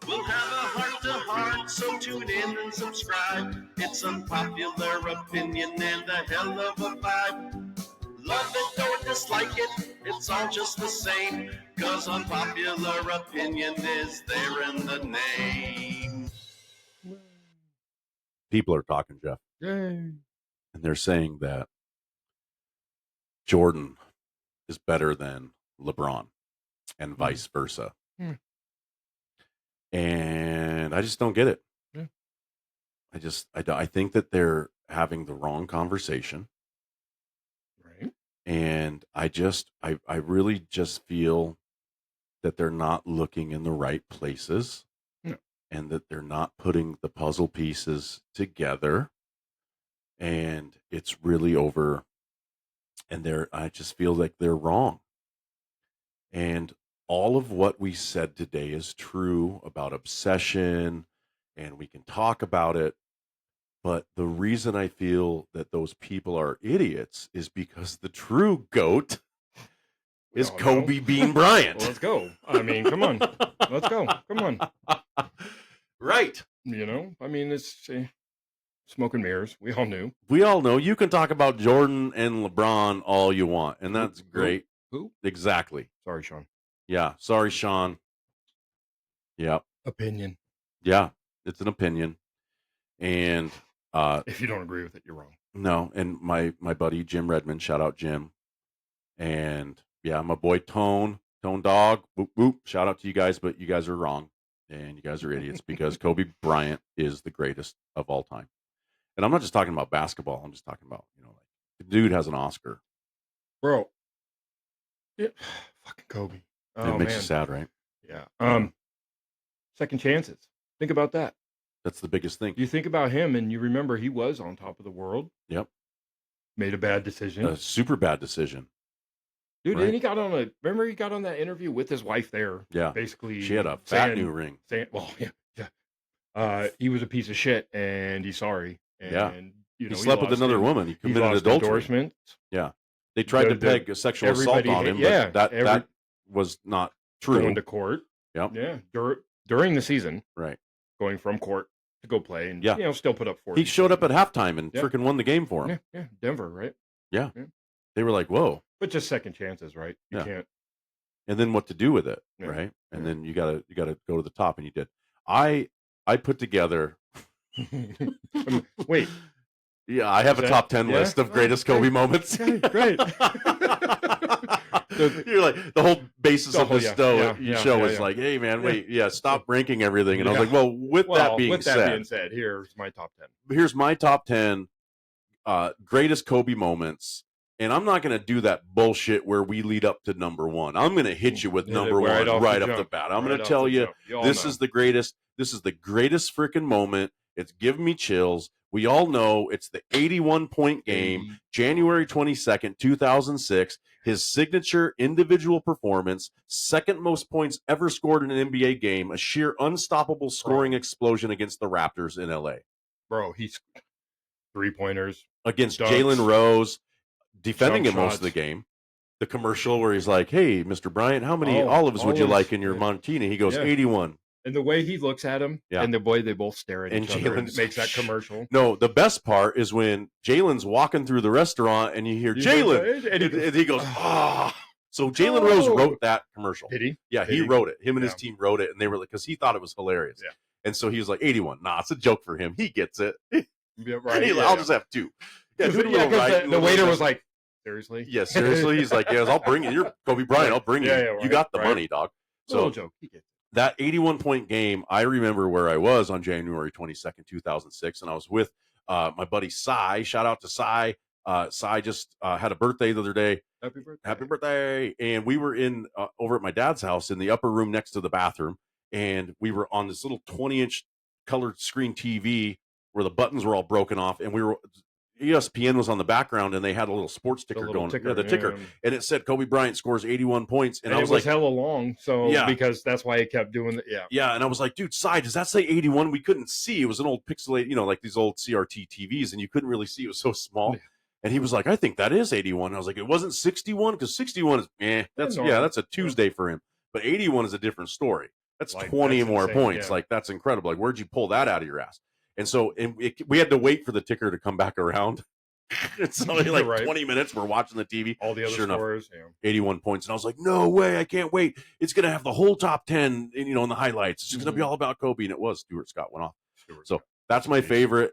We'll have a heart-to-heart, so tune in and subscribe. It's Unpopular Opinion and a hell of a vibe. Love it or dislike it, it's all just the same. 'Cause Unpopular Opinion is there in the name. People are talking, Jeff. Yay. And they're saying that Jordan is better than LeBron and vice versa. And I just don't get it. Yeah. I think that they're having the wrong conversation. Right. And I really just feel that they're not looking in the right places. No. And that they're not putting the puzzle pieces together. And it's really over. And I just feel like they're wrong. And all of what we said today is true about obsession, and we can talk about it. But the reason I feel that those people are idiots is because the true GOAT is Kobe Bean Bryant. Well, let's go. I mean, come on. Let's go. Come on. Right. It's smoke and mirrors. We all knew. We all know. You can talk about Jordan and LeBron all you want, and that's great. Who? Exactly. Sorry, Sean. Yeah. Sorry, Sean. Yeah. Opinion. Yeah. It's an opinion. And if you don't agree with it, you're wrong. No. And my buddy Jim Redmond, shout out Jim. And yeah, my boy Tone Dog. Boop, boop. Shout out to you guys, but you guys are wrong. And you guys are idiots because Kobe Bryant is the greatest of all time. And I'm not just talking about basketball. I'm just talking about, the dude has an Oscar. Bro. Yeah. Fucking Kobe. It makes you sad, right? Yeah. Second chances. Think about that. That's the biggest thing. You think about him, and you remember he was on top of the world. Yep. Made a bad decision. A super bad decision. Dude, right? and he got on remember he got on that interview with his wife there. Yeah. Basically. She had a fat new ring. He was a piece of shit, and he's sorry. And, he slept with another woman. He committed adultery. Endorsements. Yeah. They tried to peg a sexual assault on him, but that was not true. Going to court. Yep. Yeah. During the season. Right. Going from court to go play and still put up 40. He showed up at halftime and freaking won the game for him. Yeah. Denver, right? Yeah. They were like, whoa. But just second chances, right? You can't. And then what to do with it, right? And then you gotta go to the top, and you did. I put together. Wait. Yeah, I have a top 10 list of greatest Kobe moments. Great. You're like, the whole basis of this show is like, hey man, wait, stop ranking everything. And I was like, well, with that being said, here's my top 10. Here's my top 10 greatest Kobe moments. And I'm not going to do that bullshit where we lead up to number one. I'm going to hit you with number one right off the bat. I'm going to tell you, this is the greatest. This is the greatest freaking moment. It's giving me chills. We all know it's the 81-point game, January 22nd, 2006. His signature individual performance, second most points ever scored in an NBA game, a sheer unstoppable scoring explosion against the Raptors in LA. Bro, he's 3-pointers. Against Jalen Rose, defending him most of the game. The commercial where he's like, hey, Mr. Bryant, how many olives would you like in your martini? He goes, 81. And the way he looks at him, and the way they both stare at each other, and makes that commercial. No, the best part is when Jalen's walking through the restaurant, and you hear Jalen, and he goes, ah. So Jalen Rose wrote that commercial. Did he? Yeah, he wrote it. Him and his team wrote it, and they were like, because he thought it was hilarious. Yeah. And so he was like, 81. Nah, it's a joke for him. He gets it. Right. I'll just have two. Yeah, the waiter was like, seriously? Yeah, seriously. He's like, I'll bring you. You're Kobe Bryant. I'll bring you. Right. You got the money, dog. So joke. He gets it. That 81-point game, I remember where I was on January 22nd, 2006, and I was with my buddy Cy. Shout out to Cy. Cy just had a birthday the other day. Happy birthday. And we were in over at my dad's house in the upper room next to the bathroom, and we were on this little 20-inch colored screen TV where the buttons were all broken off, and ESPN was on the background, and they had a little sports ticker going. The ticker. And it said Kobe Bryant scores 81 points. And I was like, hella long. So, because that's why he kept doing it. Yeah. And I was like, dude, Cy, does that say 81? We couldn't see. It was an old pixelated, like these old CRT TVs, and you couldn't really see. It was so small. Yeah. And he was like, I think that is 81. I was like, it wasn't 61, because 61 is, that's a Tuesday for him. But 81 is a different story. That's 20 more points. Like, that's incredible. Like, where'd you pull that out of your ass? And so we had to wait for the ticker to come back around. It's only like 20 minutes. We're watching the TV. All the other scores. 81 points. And I was like, no way. I can't wait. It's going to have the whole top 10, in the highlights. It's just going to be all about Kobe. And it was. Stuart Scott went off. That's my favorite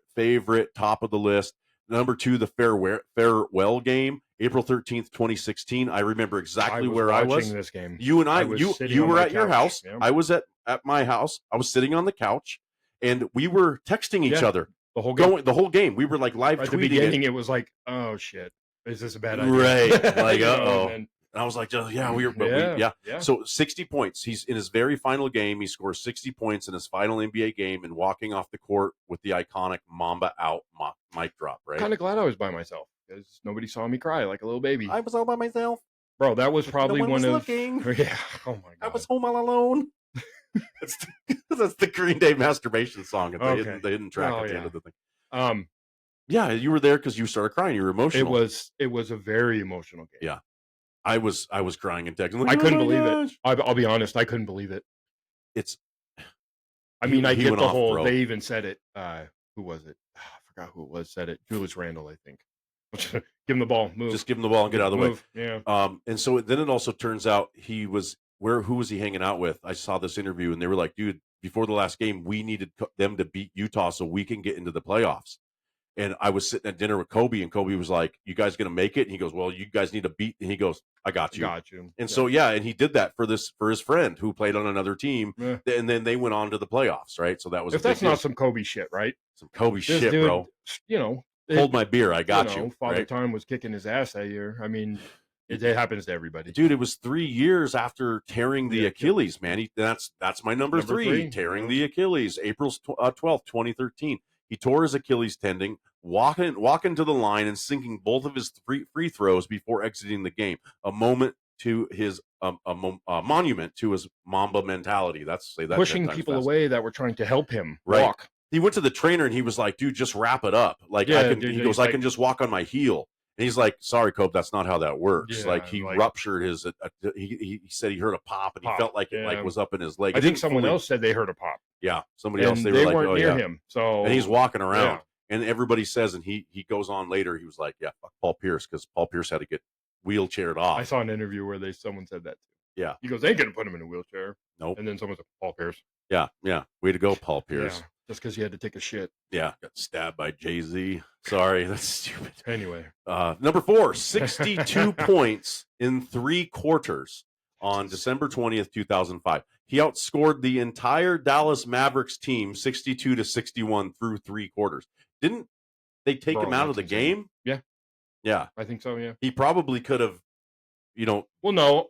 top of the list. Number 2, the farewell game, April 13th, 2016. I remember exactly where I was. This game. You and you were at your house. Yeah. I was at my house. I was sitting on the couch. And we were texting each other the whole game. The whole game. We were like live tweeting. At the beginning, it was like, "Oh shit, is this a bad idea?" Right? Like, And I was like, "Yeah, we were." So 60 points. He's in his very final game. He scores 60 points in his final NBA game, and walking off the court with the iconic Mamba out mic drop. Right? Kind of glad I was by myself because nobody saw me cry like a little baby. I was all by myself, bro. That was probably no one was looking. Yeah. Oh my god. I was home all alone. That's the Green Day masturbation song. The hidden track at the end of the thing. Yeah, you were there because you started crying. You were emotional. It was a very emotional game. Yeah, I was crying and texting. Like, I couldn't believe it. I'll be honest. I couldn't believe it. I get the whole. Bro. They even said it. Who was it? I forgot who it was. Said it. Julius Randle, I think. Give him the ball. Move. Just give him the ball and get out of the way. Yeah. And so then it also turns out he was. Who was he hanging out with? I saw this interview, and they were like, dude, before the last game, we needed them to beat Utah so we can get into the playoffs. And I was sitting at dinner with Kobe, and Kobe was like, you guys going to make it? And he goes, well, you guys need to beat. And he goes, I got you. And so, and he did that for his friend who played on another team. Yeah. And then they went on to the playoffs, right? So that was that's not some Kobe shit, right? Some Kobe shit, dude, bro. Hold my beer. I got you. Father Time was kicking his ass that year. I mean, It happens to everybody. Dude, it was 3 years after tearing the Achilles, man. That's my number three, tearing the Achilles, April 12th, 2013. He tore his Achilles tendon, walking to the line and sinking both of his free throws before exiting the game. A moment to his monument to his Mamba mentality. That's say that pushing people away that were trying to help him walk. He went to the trainer and he was like, "Dude, just wrap it up. Like I can just walk on my heel." And he's like, "Sorry, Cope, that's not how that works." Yeah, like he ruptured his. He said he heard a pop and he felt like it was up in his leg. I think someone else said they heard a pop. Yeah, somebody else. They were weren't near him. So and he's walking around, and everybody says, and he goes on later. He was like, "Yeah, fuck Paul Pierce," because Paul Pierce had to get wheelchaired off. I saw an interview where someone said that too. Yeah, he goes, "They ain't gonna put him in a wheelchair." Nope. And then someone said, "Paul Pierce." Yeah. Way to go, Paul Pierce. Yeah, just because he had to take a shit. Yeah, got stabbed by Jay-Z. Sorry, that's stupid. Anyway. Number 4, 62 points in 3 quarters on December 20th, 2005. He outscored the entire Dallas Mavericks team 62-61 through 3 quarters. Didn't they take him out of the game? Yeah. Yeah. I think so, yeah. He probably could have, Well, no.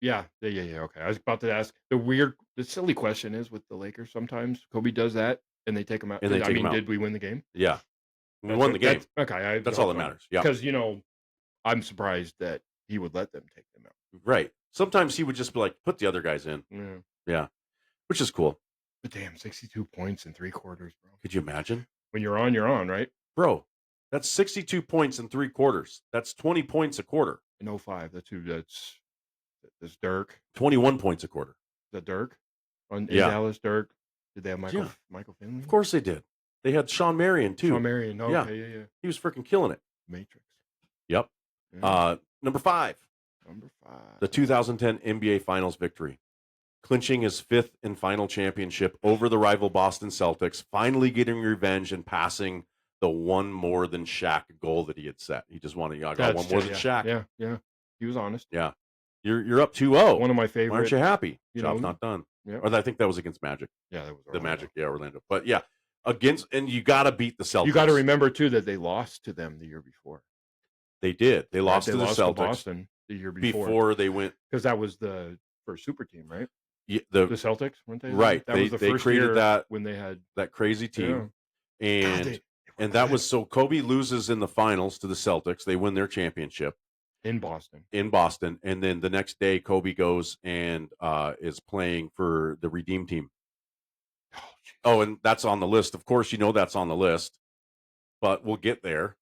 Yeah. Okay. I was about to ask the silly question is with the Lakers. Sometimes Kobe does that and they take him out. And did we win the game? Yeah, we won the game. Okay, that's all that matters. Yeah, because I'm surprised that he would let them take them out. Right. Sometimes he would just be like, put the other guys in. Yeah, which is cool. But damn, 62 points in 3 quarters, bro. Could you imagine? When you're on, right, bro? That's 62 points in 3 quarters. That's 20 points a quarter. In 05, that's Dirk. 21 points a quarter. Is that Dirk? In Dallas, Dirk. Did they have Michael Finley? Of course they did. They had Sean Marion, too. Sean Marion. Okay, yeah. He was freaking killing it. Matrix. Yep. Yeah. Number 5. The 2010 NBA Finals victory. Clinching his 5th and final championship over the rival Boston Celtics, finally getting revenge and passing the one more than Shaq goal that he had set. He just wanted, I got one more than Shaq. Yeah. He was honest. Yeah. You're up 2-0. One of my favorite. Why aren't you happy? Job's not done. Yeah. Or I think that was against Magic. Yeah, that was the Magic. Yeah, Orlando. But yeah, and you got to beat the Celtics. You got to remember too that they lost to them the year before. They did. They lost to the Celtics to Boston the year before they went, because that was the first super team, right? Yeah, the Celtics, weren't they? Right. That was the first created year that when they had that crazy team, and that was so Kobe loses in the finals to the Celtics. They win their championship in Boston, and then the next day Kobe goes and is playing for the Redeem team. Oh, and that's on the list. Of course, that's on the list, but we'll get there.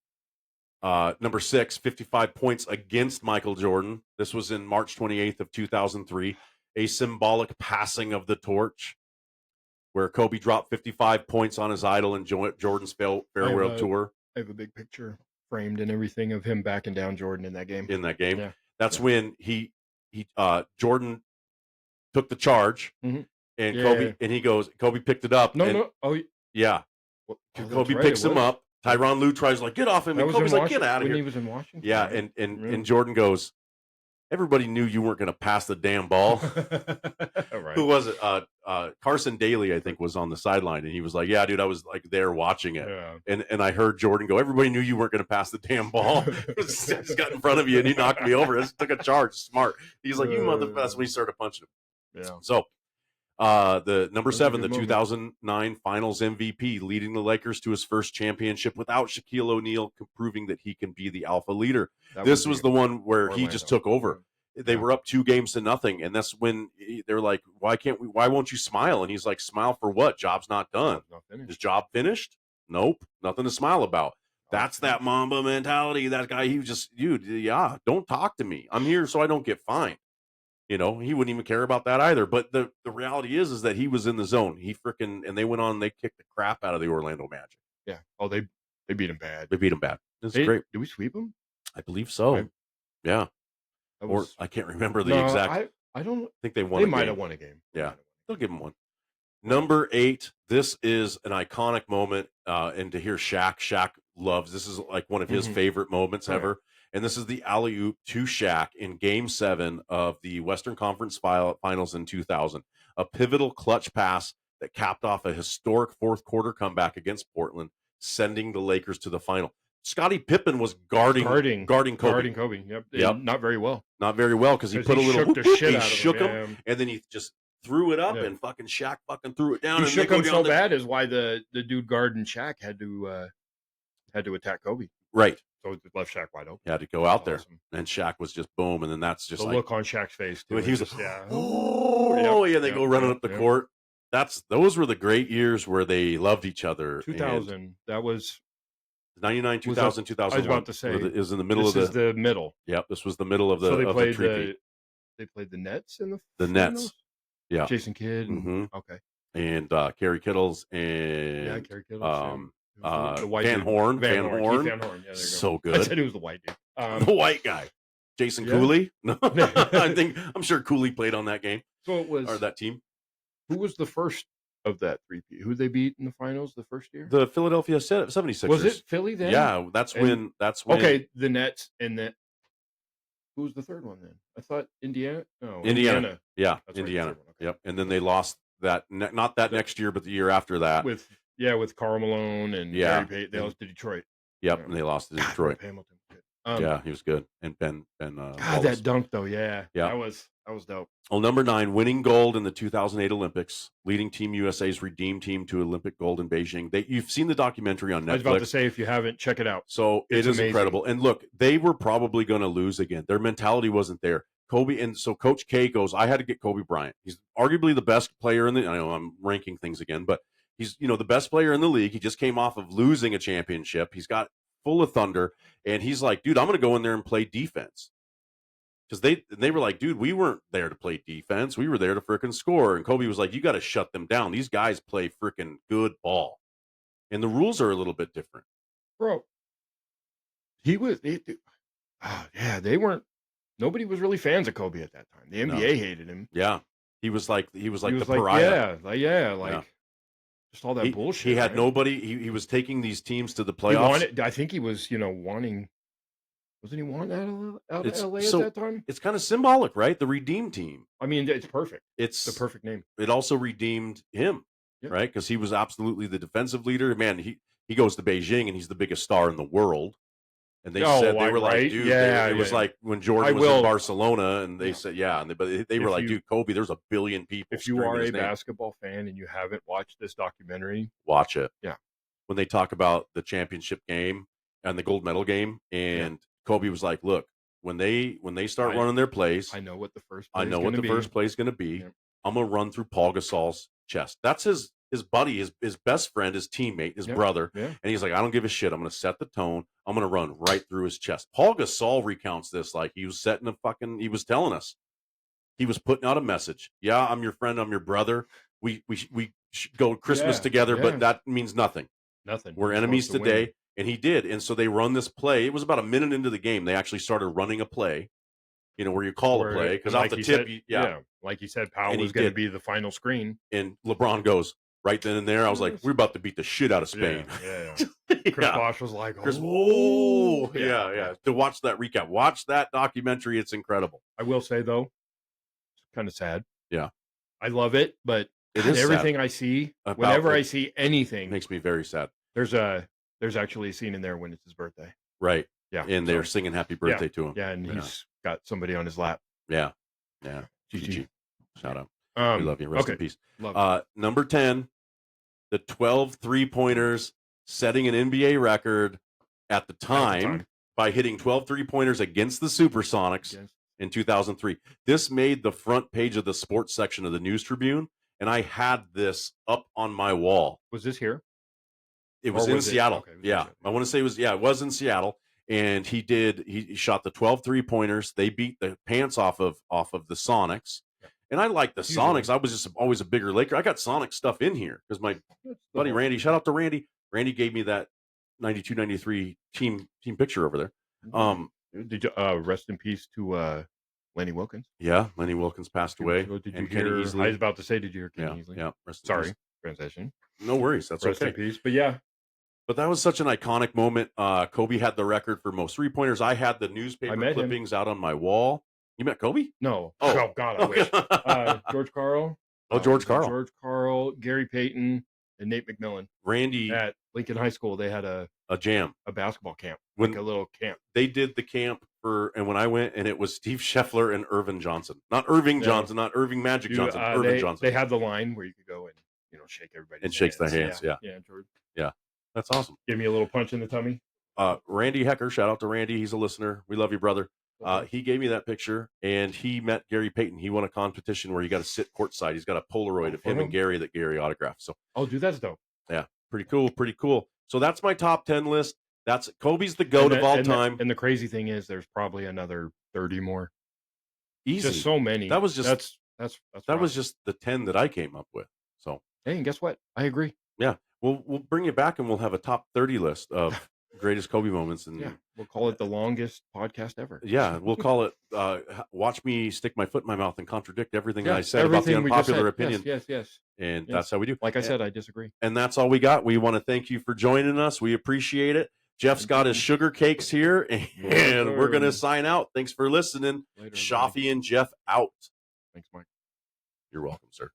Number 6, 55 points against Michael Jordan. This was in March 28th of 2003. A symbolic passing of the torch where Kobe dropped 55 points on his idol in Jordan's farewell tour. I have a big picture framed and everything of him backing down Jordan in that game. Yeah. That's when Jordan took the charge, and Kobe and he goes. Kobe picked it up. Yeah. Well, Kobe picks him up. Tyronn Lue tries get off him, and Kobe's like, get out of here. When he was in Washington. Yeah, and Jordan goes, everybody knew you weren't going to pass the damn ball. Right. Who was it? Carson Daly, I think, was on the sideline, and he was like, yeah, dude, I was there watching it. Yeah. And I heard Jordan go, everybody knew you weren't going to pass the damn ball. Just got in front of you, and he knocked me over. Took a charge. Smart. He's like, you motherfucker. That's when he started punching him. Yeah. So, the number 7, the 2009 Finals MVP, leading the Lakers to his first championship without Shaquille O'Neal, proving that he can be the alpha leader. This was the one where he just took over. They were up 2-0, and that's when they're like, why won't you smile? And he's like, smile for what? Job's not done. Is job finished? Nope. Nothing to smile about. That's that Mamba mentality. That guy, he was just, don't talk to me. I'm here so I don't get fined. He wouldn't even care about that either. But the reality is that he was in the zone. And they went on, they kicked the crap out of the Orlando Magic. Yeah. Oh, they beat him bad. They beat him bad. It's great. Did we sweep them? I believe so. Yeah. Or I can't remember the exact. I don't think they won. They might have won a game. Yeah. They'll give him one. Number 8. This is an iconic moment. And to hear Shaq loves, this is like one of his favorite moments ever. And this is the alley-oop to Shaq in Game 7 of the Western Conference Finals in 2000. A pivotal clutch pass that capped off a historic fourth quarter comeback against Portland, sending the Lakers to the final. Scottie Pippen was guarding Kobe. Guarding Kobe. Yep. Yep. Not very well. Not very well because he put a little shook the shit he out of shook him. him, and then he just threw it up, Yeah. and fucking Shaq fucking threw it down. He and shook they go him down so the- bad is why the dude guarding Shaq had to attack Kobe. Right. So it left Shaq wide open. He had to go out there, Awesome. and Shaq was just boom, and then that's just The like look on Shaq's face. Too, when he was just, yeah. oh yeah, they Yep, go running yep, up the yep. court. Those were the great years where they loved each other. 2000. That was 99, 2000, 2001. I was about to say it was in the middle this of is the middle. Yep, this was the middle of the So they of played the three-peat. they played the Nets in The finals? Nets. Yeah. Jason Kidd. And, okay. And Kerry Kittles and Yeah, Kerry Kittles. The white Van dude. Horn. Keith Van Horn. Yeah, there you go. So I good. said he was the white dude. The white guy. Jason Yeah. Cooley. No. I'm sure Cooley played on that game So it was or that team. who was the first of that three-peat? Who they beat in the finals the first year? The Philadelphia 76ers. Was it Philly then? Yeah, that's when Okay, the Nets and the who was the third one then? I thought Indiana. No, Indiana. Yeah, That's right, Indiana. the third one, okay. Yep. And then they lost that not that next year, but the year after that. with Karl Malone and Yeah. Gary Payton. They lost to Detroit. Yep, Yeah. and they lost to God, Detroit. Rip Hamilton was good. Yeah, he was good. And Ben God, Wallace. that dunk though, yeah. Yeah. That was dope. Well, number 9, winning gold in the 2008 Olympics, leading Team USA's redeemed team to Olympic gold in Beijing. You've seen the documentary on Netflix. I was about to say, if you haven't, check it out. So It's it is amazing. incredible. And look, they were probably going to lose again. Their mentality wasn't there. Kobe, and so Coach K goes, I had to get Kobe Bryant. He's arguably the best player in the, I know I'm ranking things again, but he's, the best player in the league. He just came off of losing a championship. He's got full of thunder. And he's like, dude, I'm going to go in there and play defense. Because they were like, dude, we weren't there to play defense. We were there to frickin' score. And Kobe was like, you got to shut them down. These guys play frickin' good ball. And the rules are a little bit different. Bro, they weren't, nobody was really fans of Kobe at that time. The NBA hated him. Yeah. He was like the Like, pariah. Just all that bullshit. He had right? nobody. He was taking these teams to the He playoffs. wanted, I think he was, wanting, wasn't he wanting out of LA so- at that time? It's kind of symbolic, right? The redeemed team. I mean, it's perfect. It's It's the perfect name. It also redeemed him, Yeah. right? Because he was absolutely the defensive leader. Man, he goes to Beijing and he's the biggest star in the world. And they said they were like, right? dude, Yeah, it was yeah. like when Jordan I was in will- Barcelona, and they said, but they were If like, you- dude, Kobe, there's a billion people. If you screaming are his a name. basketball fan and you haven't watched this documentary, Watch it. Yeah. When they talk about the championship game and the gold medal game, and Kobe was like, look, when they start running their plays, I know what the first I play know is what gonna the be. first play is going to be. Yeah. I'm going to run through Paul Gasol's chest. That's his buddy, his best friend, his teammate, his Yeah. brother. Yeah. And he's like, I don't give a shit. I'm going to set the tone. I'm going to run right through his chest. Paul Gasol recounts this like he was he was telling us. He was putting out a message. Yeah, I'm your friend. I'm your brother. We should go Christmas Yeah, together, yeah. but that means nothing. Nothing. We're You're enemies supposed to today. win. And he did. And so they run this play. It was about a minute into the game. They actually started running a play, where you call a Where- play. Because and off the he tip, said, like you said, Powell And he was going to did. be the final screen. And LeBron goes right then and there. I was like, Yes. we're about to beat the shit out of Spain. Yeah. Yeah. Chris Bosh was like, Chris, oh, yeah. To watch that recap, watch that documentary. It's incredible. I will say though, it's kind of sad. Yeah. I love it, but It God, is sad. everything I see, About whenever it. I see anything, It makes me very sad. there's actually a scene in there when it's his birthday. Right. Yeah. And they're so- singing happy birthday to him. yeah, and Yeah. he's got somebody on his lap. Yeah. Yeah. GG. GG. Shout out. We Um, love you. Rest okay. in peace. Love Number 10, the 12 3-pointers, setting an NBA record at the time by hitting 12 3-pointers against the Supersonics Yes. in 2003. This made the front page of the sports section of the News Tribune, and I had this up on my wall. Was this here? It was Or in was it- Seattle. okay, it was in Yeah. Seattle. I want to say it was in Seattle. And he shot the 12 3-pointers. They beat the pants off of the Sonics. And I like the Usually. Sonics. I was just always a bigger Laker. I got Sonic stuff in here because my buddy Randy, shout out to Randy. Randy gave me that 92-93 team picture over there. Did you rest in peace to Lenny Wilkins? Yeah, Lenny Wilkins passed away. Did you and hear? Kenny I was Easley. about to say, did you hear Kenny Yeah, Easley? yeah. Rest in Sorry, peace. transition. No worries. That's Rest okay. in peace. But yeah, But that was such an iconic moment. Kobe had the record for most 3-pointers. I had the newspaper met him. clippings out on my wall. You met Kobe? no. Oh. Oh God, I wish. George Carl. Oh, George Carl. George Carl, Gary Payton, and Nate McMillan Randy at Lincoln High School. They had a jam. basketball camp, When- like a little camp. They did the camp and when I went, and it was Steve Scheffler and Irvin Johnson. Not Irving Yeah. Johnson, not Irving Magic Johnson, Irvin Johnson. They had the line where you could go and shake everybody and shakes their hands. Yeah. Jordan. That's awesome. Give me a little punch in the tummy. Randy Hecker, shout out to Randy. He's a listener. We love you, brother. He gave me that picture, and he met Gary Payton. He won a competition where you got to sit courtside. He's got a Polaroid of him and Gary that Gary autographed. So, that's dope. Yeah, pretty cool. So that's my top 10 list. That's Kobe's the GOAT of all time. And the crazy thing is, there's probably another 30 more. Easy. Just so many. That was just that was just the 10 that I came up with. So, hey, and guess what? I agree. Yeah, we'll bring you back, and we'll have a top 30 list of greatest Kobe moments. And we'll call it the longest podcast ever. Yeah, we'll call it watch me stick my foot in my mouth and contradict everything I said about the unpopular opinion. Yes. And that's how we do. Like I said, I disagree. And that's all we got. We want to thank you for joining us. We appreciate it. Jeff's got his sugar cakes here, and we're going to sign out. Thanks for listening. Shafi and Jeff out. Thanks, Mike. You're welcome, sir.